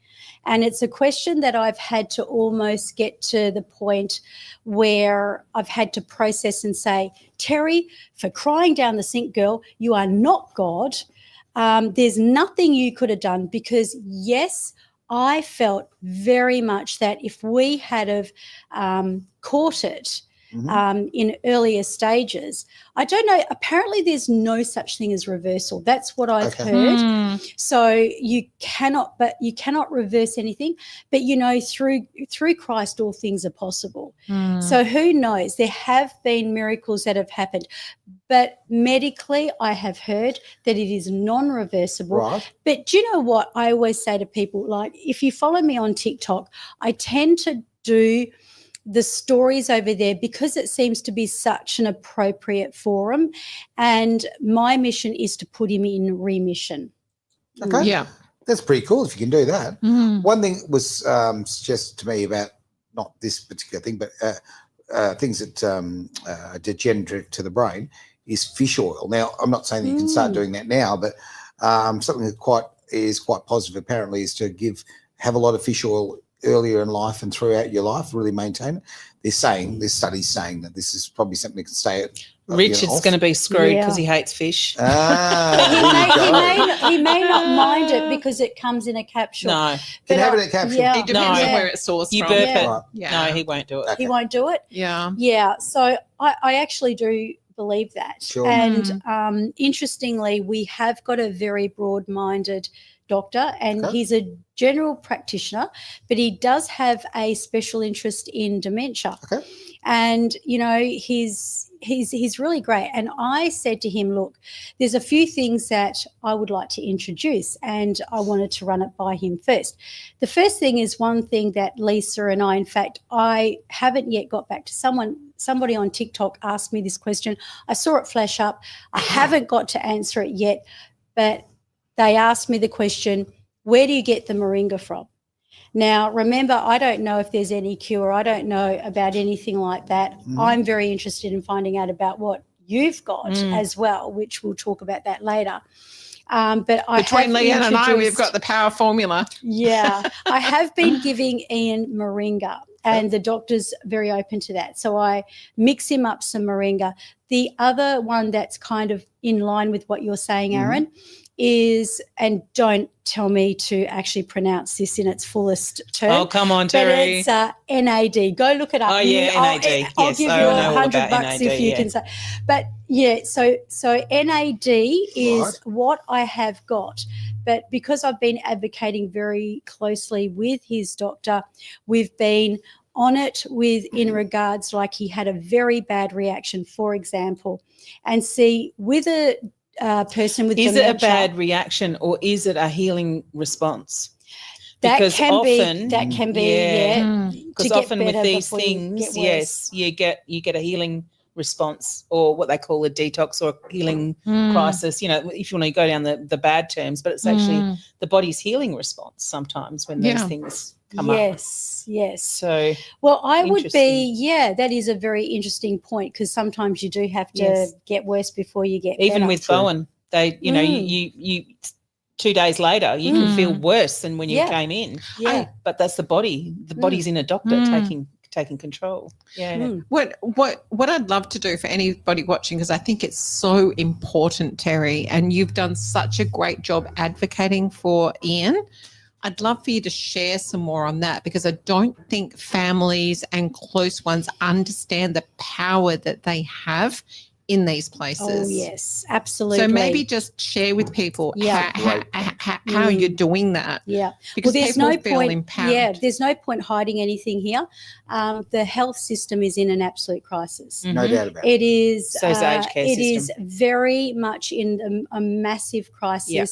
Speaker 4: And it's a question that I've had to almost get to the point where I've had to process and say, Terri, for crying down the sink, girl, you are not God. There's nothing you could have done, because, yes, I felt very much that if we had have caught it in earlier stages, I don't know, apparently there's no such thing as reversal. That's what I've heard. So you cannot reverse anything, but, you know, through Christ all things are possible. So who knows? There have been miracles that have happened, but medically I have heard that it is non-reversible.
Speaker 3: Right.
Speaker 4: But do you know what I always say to people? Like, if you follow me on TikTok, I tend to do the stories over there because it seems to be such an appropriate forum, and my mission is to put him in remission.
Speaker 3: Okay.
Speaker 1: Yeah.
Speaker 3: That's pretty cool if you can do that. One thing was suggested to me about, not this particular thing, but things that are degenerative to the brain, is fish oil. Now, I'm not saying that you can start doing that now, but something that is quite positive apparently is to have a lot of fish oil earlier in life and throughout your life, really maintain it. There's studies saying that this is probably something that can stay at
Speaker 2: Richard's going to be screwed because he hates fish.
Speaker 4: He may not mind it because it comes in a capsule.
Speaker 2: No.
Speaker 3: Can have it in a capsule?
Speaker 1: It depends on where it's sourced
Speaker 2: you
Speaker 1: from.
Speaker 2: burp it.
Speaker 3: Right.
Speaker 1: Yeah.
Speaker 2: No, he won't do it.
Speaker 3: Okay.
Speaker 4: He won't do it?
Speaker 1: Yeah.
Speaker 4: Yeah. So I actually do believe that.
Speaker 3: Sure.
Speaker 4: And interestingly, we have got a very broad-minded doctor, and he's a general practitioner, but he does have a special interest in dementia.
Speaker 3: Okay.
Speaker 4: And, you know, he's really great. And I said to him, look, there's a few things that I would like to introduce, and I wanted to run it by him first. The first thing is one thing that Lisa and I, in fact, I haven't yet got back to somebody on TikTok asked me this question. I saw it flash up. I haven't got to answer it yet, but they asked me the question, where do you get the moringa from? Now, remember, I don't know if there's any cure. I don't know about anything like that. I'm very interested in finding out about what you've got as well, which we'll talk about that later. But
Speaker 1: between Leanne and I, we've got the power formula.
Speaker 4: Yeah, I have been giving Ian moringa, and the doctor's very open to that. So I mix him up some moringa. The other one that's kind of in line with what you're saying, Aaron, is, and don't tell me to actually pronounce this in its fullest term.
Speaker 2: Oh, come on, Terri.
Speaker 4: But it's NAD. Go look it up.
Speaker 2: Oh, yeah, NAD.
Speaker 4: I'll
Speaker 2: Yes,
Speaker 4: give you
Speaker 2: I know all
Speaker 4: $100
Speaker 2: about NAD,
Speaker 4: if you can say. But yeah, so NAD is what I have got. But because I've been advocating very closely with his doctor, we've been on it in regards, like he had a very bad reaction, for example, and see with a person with dementia.
Speaker 2: Is it a bad reaction or is it a healing response?
Speaker 4: That
Speaker 2: Because
Speaker 4: can
Speaker 2: often,
Speaker 4: be, yeah.
Speaker 2: Because often with these things, yes, you get a healing response, or what they call a detox or a healing crisis. You know, if you want to go down the bad terms, but it's actually the body's healing response sometimes when these things come up.
Speaker 4: Yes.
Speaker 2: So,
Speaker 4: well, I would be, that is a very interesting point, because sometimes you do have to get worse before you get
Speaker 2: even
Speaker 4: better.
Speaker 2: with Bowen, they, you know, you 2 days later you can feel worse than when you came in.
Speaker 4: Yeah.
Speaker 2: But that's the body. The body's in a doctor taking control. Yeah.
Speaker 1: What I'd love to do for anybody watching, because I think it's so important, Terri, and you've done such a great job advocating for Ian. I'd love for you to share some more on that, because I don't think families and close ones understand the power that they have in these places.
Speaker 4: Oh, yes, absolutely.
Speaker 1: So maybe just share with people how you're doing that.
Speaker 4: Yeah.
Speaker 1: Because
Speaker 4: there's
Speaker 1: people
Speaker 4: no
Speaker 1: feel
Speaker 4: point,
Speaker 1: empowered.
Speaker 4: Yeah, there's no point hiding anything here. The health system is in an absolute crisis.
Speaker 3: No doubt about it.
Speaker 4: It is.
Speaker 2: So is the aged care
Speaker 4: it
Speaker 2: system.
Speaker 4: is very much in a massive crisis.
Speaker 2: Yep.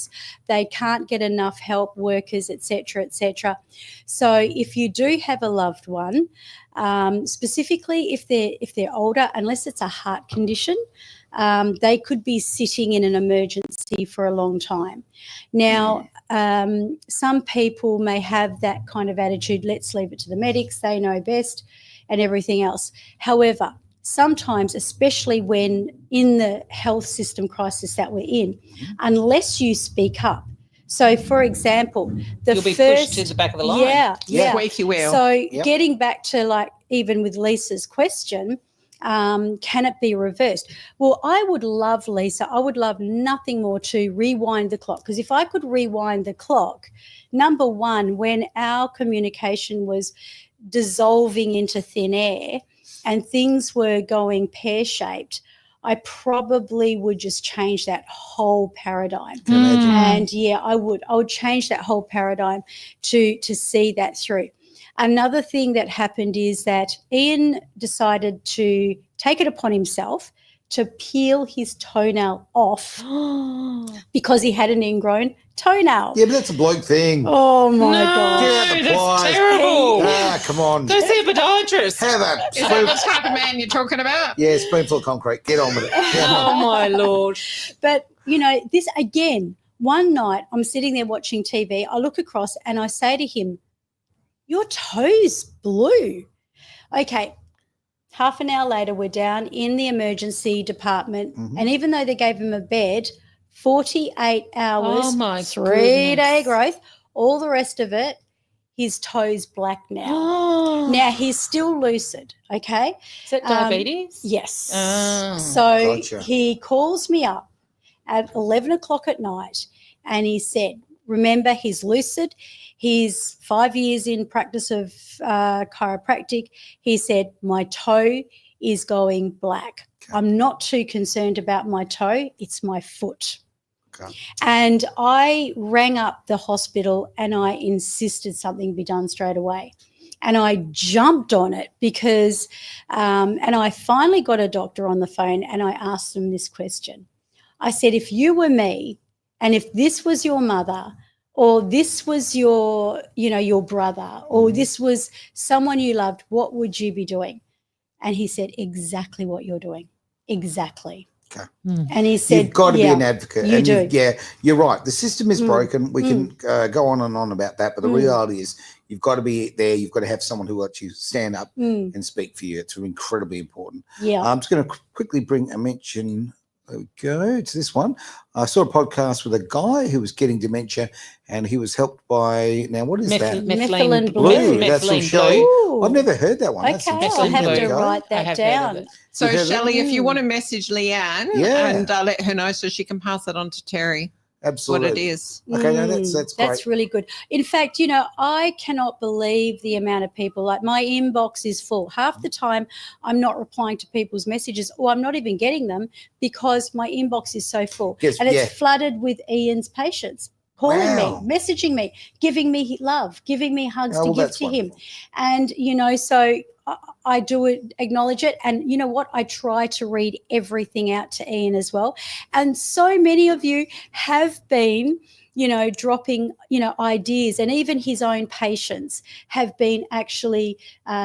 Speaker 4: They can't get enough help, workers, etc., etc. So if you do have a loved one, specifically if they're older, unless it's a heart condition, they could be sitting in an emergency for a long time. Now, some people may have that kind of attitude, let's leave it to the medics, they know best, and everything else. However, sometimes, especially when in the health system crisis that we're in, unless you speak up. So, for example,
Speaker 2: you'll be pushed to the back of the line.
Speaker 4: Yeah.
Speaker 1: Squeaky wheel.
Speaker 4: So getting back to, like, even with Lisa's question, can it be reversed? Well, I would love, Lisa, I would love nothing more to rewind the clock, because if I could rewind the clock, number one, when our communication was dissolving into thin air and things were going pear-shaped, I probably would just change that whole paradigm. And I would change that whole paradigm to see that through. Another thing that happened is that Ian decided to take it upon himself to peel his toenail off because he had an ingrown toenail.
Speaker 3: Yeah, but that's a bloke thing.
Speaker 4: Oh my
Speaker 2: No,
Speaker 4: God.
Speaker 3: Get out the
Speaker 2: that's
Speaker 3: pliers.
Speaker 2: terrible.
Speaker 3: Come on.
Speaker 2: Go see a podiatrist.
Speaker 3: Have that.
Speaker 1: Is that the type of man you're talking about?
Speaker 3: Yeah, spoonful of concrete. Get on with it.
Speaker 2: Oh, my Lord.
Speaker 4: But, you know, this again, one night I'm sitting there watching TV, I look across and I say to him, your toe's blue. Okay, half an hour later, we're down in the emergency department, and even though they gave him a bed, 48 hours,
Speaker 2: Oh, my
Speaker 4: 3-day growth, all the rest of it, his toe's black now.
Speaker 2: Oh.
Speaker 4: Now, he's still lucid, okay?
Speaker 2: Is that diabetes?
Speaker 4: Yes.
Speaker 2: Oh.
Speaker 4: So
Speaker 3: Gotcha.
Speaker 4: he calls me up at 11 o'clock at night and he said, remember, he's lucid. He's 5 years in practice of chiropractic. He said, my toe is going black.
Speaker 3: Okay.
Speaker 4: I'm not too concerned about my toe. It's my foot.
Speaker 3: Okay.
Speaker 4: And I rang up the hospital and I insisted something be done straight away. And I jumped on it because, and I finally got a doctor on the phone and I asked them this question. I said, if you were me and if this was your mother or this was your, you know, your brother or this was someone you loved, what would you be doing? And he said, exactly what you're doing. Exactly. And he said,
Speaker 3: You've got to be an advocate.
Speaker 4: You do.
Speaker 3: You're right. The system is broken. We can go on and on about that, but the reality is you've got to be there. You've got to have someone who lets you stand up and speak for you. It's incredibly important.
Speaker 4: Yeah.
Speaker 3: I'm just going to quickly bring a mention. There we go. It's this one. I saw a podcast with a guy who was getting dementia, and he was helped by, now what is that?
Speaker 4: Methylene
Speaker 3: Blue.
Speaker 4: blue.
Speaker 3: That's from
Speaker 2: Methylene
Speaker 3: Shelley.
Speaker 4: Ooh.
Speaker 3: I've never heard that one. That's
Speaker 4: Okay, I'll
Speaker 3: interesting.
Speaker 4: have
Speaker 3: There
Speaker 4: to
Speaker 3: we go.
Speaker 4: write
Speaker 2: I
Speaker 4: that
Speaker 2: have heard of
Speaker 4: down.
Speaker 2: it.
Speaker 1: So,
Speaker 3: You heard that?
Speaker 1: Shelley, if you want to message Leanne and let her know so she can pass it on to Terri
Speaker 3: Absolutely.
Speaker 1: what it is.
Speaker 3: Okay, no, that's great.
Speaker 4: That's really good. In fact, I cannot believe the amount of people, like my inbox is full. Half the time I'm not replying to people's messages, or I'm not even getting them because my inbox is so full.
Speaker 3: Yes,
Speaker 4: and it's flooded with Ian's patients calling
Speaker 3: Wow.
Speaker 4: me, messaging me, giving me love, giving me hugs
Speaker 3: Oh,
Speaker 4: to
Speaker 3: well,
Speaker 4: give
Speaker 3: that's
Speaker 4: to him.
Speaker 3: wonderful.
Speaker 4: And, so I do acknowledge it. And you know what? I try to read everything out to Ian as well. And so many of you have been, dropping, ideas, and even his own patients have been actually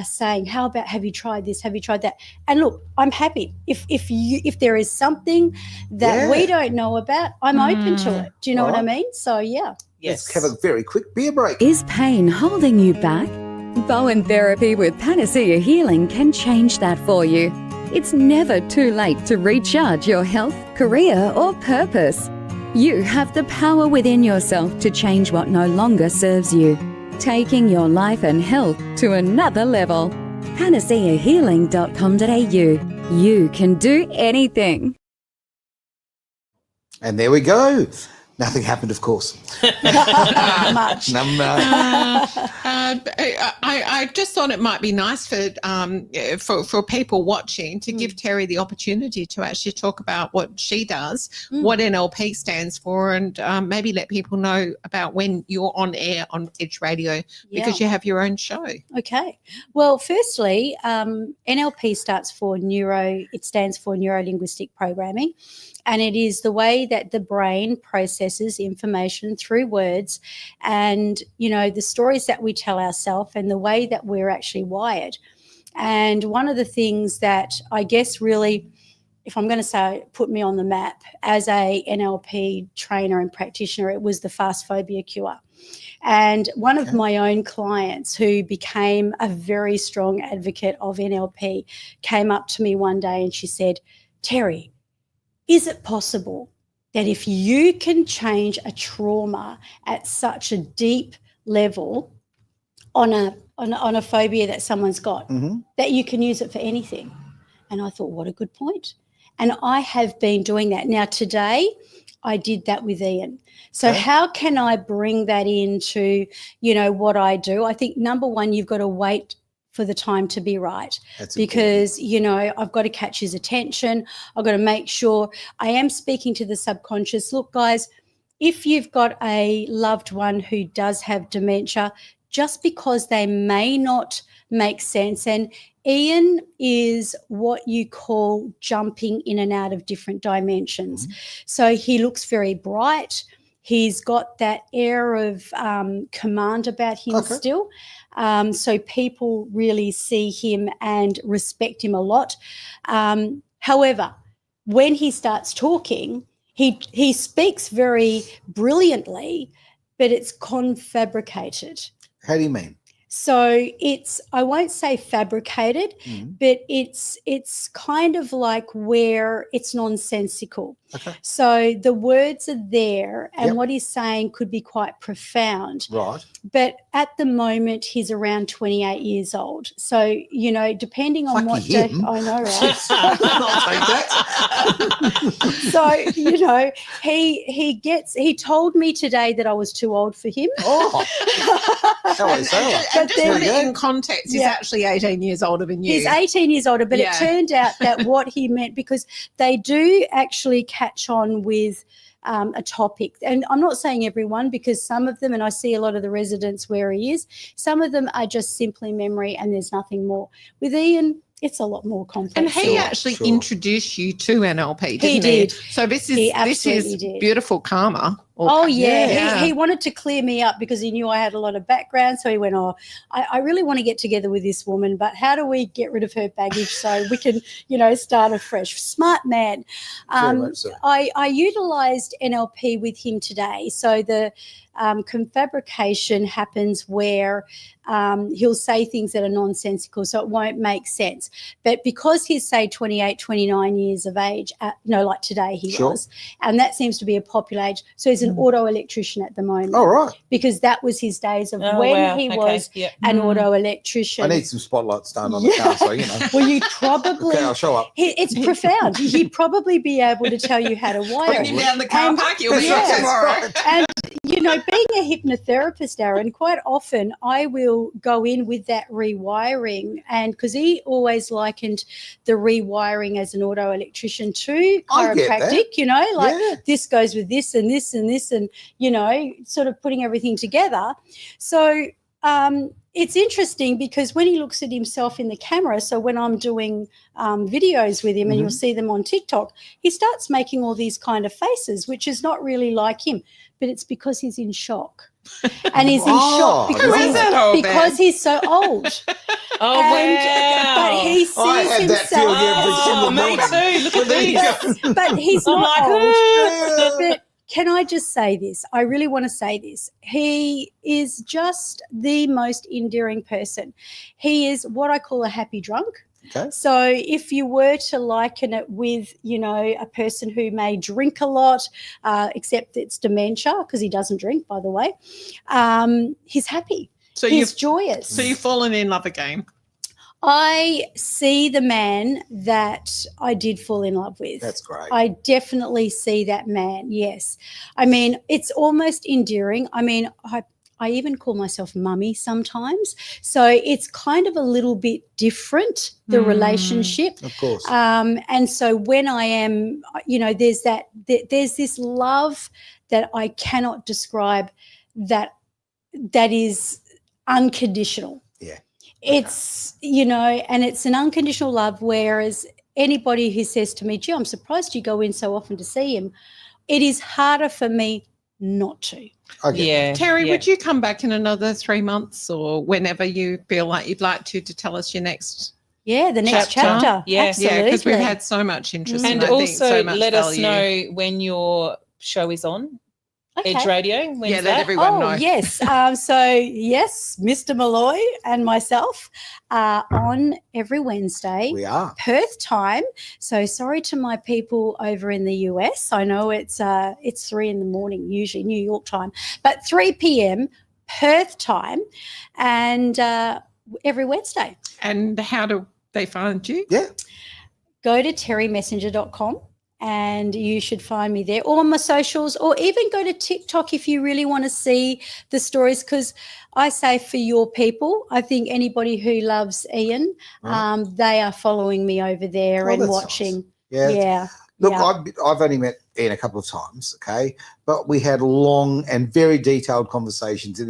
Speaker 4: saying, how about, have you tried this? Have you tried that? And look, I'm happy. If there is something that we don't know about, I'm open to it. Do you know what I mean? So, yeah.
Speaker 3: Let's have a very quick beer break.
Speaker 7: Is pain holding you back? Bowen Therapy with Panacea Healing can change that for you. It's never too late to recharge your health, career, or purpose. You have the power within yourself to change what no longer serves you, taking your life and health to another level. panaceahealing.com.au. You can do anything.
Speaker 3: And there we go. Nothing happened, of course.
Speaker 4: Much.
Speaker 1: I just thought it might be nice for people watching to give Terri the opportunity to actually talk about what she does, what NLP stands for, and maybe let people know about when you're on air on Edge Radio because you have your own show.
Speaker 4: Okay. Well, firstly, NLP stands for Neuro-Linguistic Programming. And it is the way that the brain processes information through words and, the stories that we tell ourselves and the way that we're actually wired. And one of the things that I guess really, if I'm going to say, put me on the map as a NLP trainer and practitioner, it was the fast phobia cure. And one of my own clients who became a very strong advocate of NLP came up to me one day and she said, Terri, is it possible that if you can change a trauma at such a deep level on a phobia that someone's got, that you can use it for anything? And I thought, what a good point. And I have been doing that. Now, today, I did that with Ian. So how can I bring that into, what I do? I think, number one, you've got to wait for the time to be right.
Speaker 3: That's
Speaker 4: because, I've got to catch his attention. I've got to make sure I am speaking to the subconscious. Look, guys, if you've got a loved one who does have dementia, just because they may not make sense, and Ian is what you call jumping in and out of different dimensions. So he looks very bright. He's got that air of command about him still. So people really see him and respect him a lot. However, when he starts talking, he speaks very brilliantly, but it's confabricated.
Speaker 3: How do you mean?
Speaker 4: So I won't say fabricated, but it's kind of like where it's nonsensical.
Speaker 3: Okay.
Speaker 4: So the words are there and what he's saying could be quite profound.
Speaker 3: Right.
Speaker 4: But at the moment, he's around 28 years old. So, depending on what day, I know, right?
Speaker 3: I'll take that.
Speaker 4: So, he told me today that I was too old for him.
Speaker 3: Oh, how I say it.
Speaker 1: And just put it in context, he's actually 18 years older than you.
Speaker 4: He's 18 years older, but it turned out that what he meant, because they do actually catch on with a topic. And I'm not saying everyone, because some of them, and I see a lot of the residents where he is, some of them are just simply memory and there's nothing more. With Ian, it's a lot more complex.
Speaker 1: And he actually introduced you to NLP, didn't he?
Speaker 4: He did.
Speaker 1: So this is
Speaker 4: He absolutely did.
Speaker 1: beautiful karma
Speaker 4: Oh, yeah.
Speaker 1: Yeah.
Speaker 4: He wanted to clear me up because he knew I had a lot of background. So he went, I really want to get together with this woman, but how do we get rid of her baggage so we can, start afresh? Smart man.
Speaker 3: Very much so.
Speaker 4: I utilised NLP with him today. So the confabrication happens where he'll say things that are nonsensical, so it won't make sense. But because he's, say, 28, 29 years of age, like today he was, and that seems to be a popular age. So he's an auto electrician at the moment.
Speaker 3: Oh, right.
Speaker 4: Because that was his days of when he was an auto electrician.
Speaker 3: I need some spotlights done on the car, so,
Speaker 4: Well, you probably...
Speaker 3: Okay, I'll show up.
Speaker 4: It's profound. He'd probably be able to tell you how to wire
Speaker 1: Bring
Speaker 4: it.
Speaker 1: you down the car park, you'll be
Speaker 4: Yeah.
Speaker 1: tomorrow.
Speaker 4: And, being a hypnotherapist, Aaron, quite often I will go in with that rewiring, and because he always likened the rewiring as an auto electrician to
Speaker 3: I get that.
Speaker 4: chiropractic, this goes with this and this and this and, sort of putting everything together. So it's interesting because when he looks at himself in the camera, so when I'm doing videos with him and you'll see them on TikTok, he starts making all these kind of faces, which is not really like him, but it's because he's in shock. And he's in shock because he's so old. But he sees
Speaker 3: I had that
Speaker 4: himself.
Speaker 3: feeling every single
Speaker 2: me
Speaker 3: morning.
Speaker 2: too. Look at these.
Speaker 4: But he's
Speaker 2: I'm
Speaker 4: not
Speaker 2: like,
Speaker 4: old. But can I just say this? I really want to say this. He is just the most endearing person. He is what I call a happy drunk.
Speaker 3: Okay.
Speaker 4: So if you were to liken it with, a person who may drink a lot, except it's dementia, because he doesn't drink, by the way, he's happy.
Speaker 1: So
Speaker 4: he's joyous.
Speaker 1: So you've fallen in love again.
Speaker 4: I see the man that I did fall in love with.
Speaker 3: That's great.
Speaker 4: I definitely see that man, yes. I mean, it's almost endearing. I mean, I even call myself mummy sometimes. So it's kind of a little bit different, the relationship.
Speaker 3: Of course.
Speaker 4: And so when I am, there's this love that I cannot describe that is unconditional.
Speaker 3: Yeah.
Speaker 4: It's, and it's an unconditional love, whereas anybody who says to me, gee, I'm surprised you go in so often to see him, it is harder for me not to.
Speaker 3: Okay.
Speaker 1: Terri, would you come back in another 3 months or whenever you feel like you'd like to tell us your next
Speaker 4: the next chapter.
Speaker 2: Yeah.
Speaker 4: Absolutely.
Speaker 1: Yeah, because we've had so much interest
Speaker 2: And
Speaker 1: and I think
Speaker 2: also
Speaker 1: so much
Speaker 2: let us
Speaker 1: value.
Speaker 2: know when your show is on.
Speaker 4: Okay.
Speaker 2: Edge Radio. When's
Speaker 1: Yeah, let
Speaker 2: that?
Speaker 1: everyone know.
Speaker 4: Yes. Yes, Mr. Malloy and myself are on every Wednesday.
Speaker 3: We are.
Speaker 4: Perth time. So sorry to my people over in the US. I know it's 3 a.m, usually New York time, but 3 p.m. Perth time, and every Wednesday.
Speaker 1: And how do they find you?
Speaker 3: Yeah.
Speaker 4: Go to terrimessenger.com. and you should find me there, or on my socials, or even go to TikTok if you really want to see the stories, because I say for your people, I think anybody who loves Ian, they are following me over there and watching.
Speaker 3: Nice.
Speaker 4: Yeah.
Speaker 3: Look, I've only met Ian a couple of times, okay, but we had long and very detailed conversations, and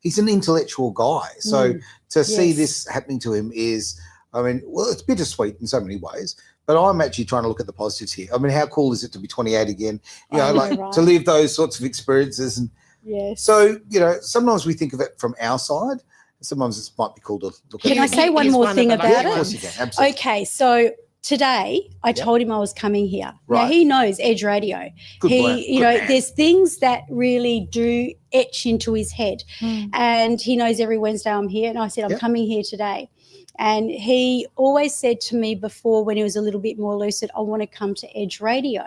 Speaker 3: he's an intellectual guy. So to see this happening to him is, it's bittersweet in so many ways. But I'm actually trying to look at the positives here. I mean, how cool is it to be 28 again? To live those sorts of experiences. And so, sometimes we think of it from our side. Sometimes it might be cool to look at it.
Speaker 4: Can I say one more thing about it?
Speaker 3: Of course you can. Absolutely.
Speaker 4: Okay, so today I told him I was coming here.
Speaker 3: Right.
Speaker 4: Now he knows Edge Radio.
Speaker 3: Good man.
Speaker 4: There's things that really do etch into his head, and he knows every Wednesday I'm here. And I said I'm coming here today. And he always said to me before, when he was a little bit more lucid, I want to come to Edge Radio.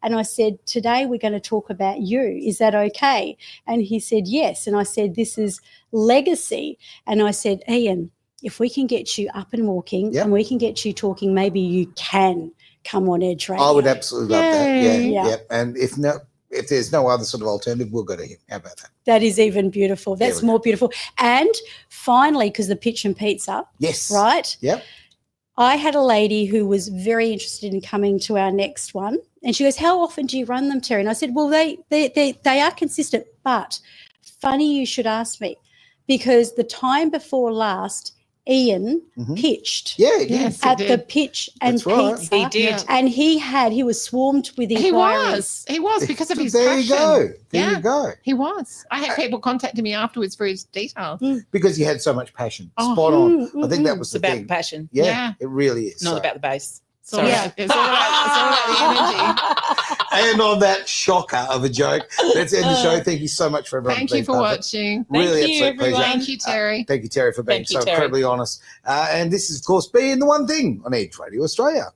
Speaker 4: And I said, today we're going to talk about you. Is that okay? And he said, yes. And I said, this is legacy. And I said, Ian, if we can get you up and walking and we can get you talking, maybe you can come on Edge Radio.
Speaker 3: I would absolutely love that.
Speaker 4: Yeah.
Speaker 3: And if there's no other sort of alternative, we'll go to him. How about that?
Speaker 4: That is even beautiful. That's more beautiful. And finally, because the pitch and pizza. Yes. Right?
Speaker 3: Yep.
Speaker 4: I had a lady who was very interested in coming to our next one. And she goes, how often do you run them, Terri? And I said, well, they are consistent. But funny you should ask me, because the time before last, Ian
Speaker 3: Mhm.
Speaker 4: pitched
Speaker 3: Yeah, yeah.
Speaker 1: Yes, he
Speaker 4: at the
Speaker 1: did.
Speaker 4: pitch and
Speaker 3: That's right.
Speaker 4: pizza.
Speaker 2: He did.
Speaker 4: And he was swarmed with inquiries.
Speaker 1: He was because of his
Speaker 3: There
Speaker 1: passion.
Speaker 3: you go. There
Speaker 1: Yeah.
Speaker 3: you go.
Speaker 1: He was. I had people contacting me afterwards for his details.
Speaker 3: Because you had so much passion.
Speaker 1: Oh.
Speaker 3: Spot on. I think that
Speaker 4: Mm,
Speaker 3: was
Speaker 2: It's
Speaker 3: the
Speaker 2: about
Speaker 3: thing.
Speaker 2: the passion,
Speaker 3: Yeah,
Speaker 1: Yeah.
Speaker 3: it really is.
Speaker 2: not
Speaker 3: So-
Speaker 2: about the base.
Speaker 1: It's all
Speaker 2: Sorry.
Speaker 1: right. It's all right. It's all right. The energy.
Speaker 3: And on that shocker of a joke, let's end the show. Thank you so much for everyone.
Speaker 1: Thank
Speaker 3: being
Speaker 1: you for
Speaker 3: part of it.
Speaker 1: watching.
Speaker 3: Really
Speaker 2: Thank you,
Speaker 3: absolute pleasure.
Speaker 2: everyone.
Speaker 1: Thank you, Terry.
Speaker 3: Thank you, Terry, for being
Speaker 2: Thank you,
Speaker 3: so
Speaker 2: Terry.
Speaker 3: incredibly honest. And this is, of course, being the one thing on Edge Radio Australia.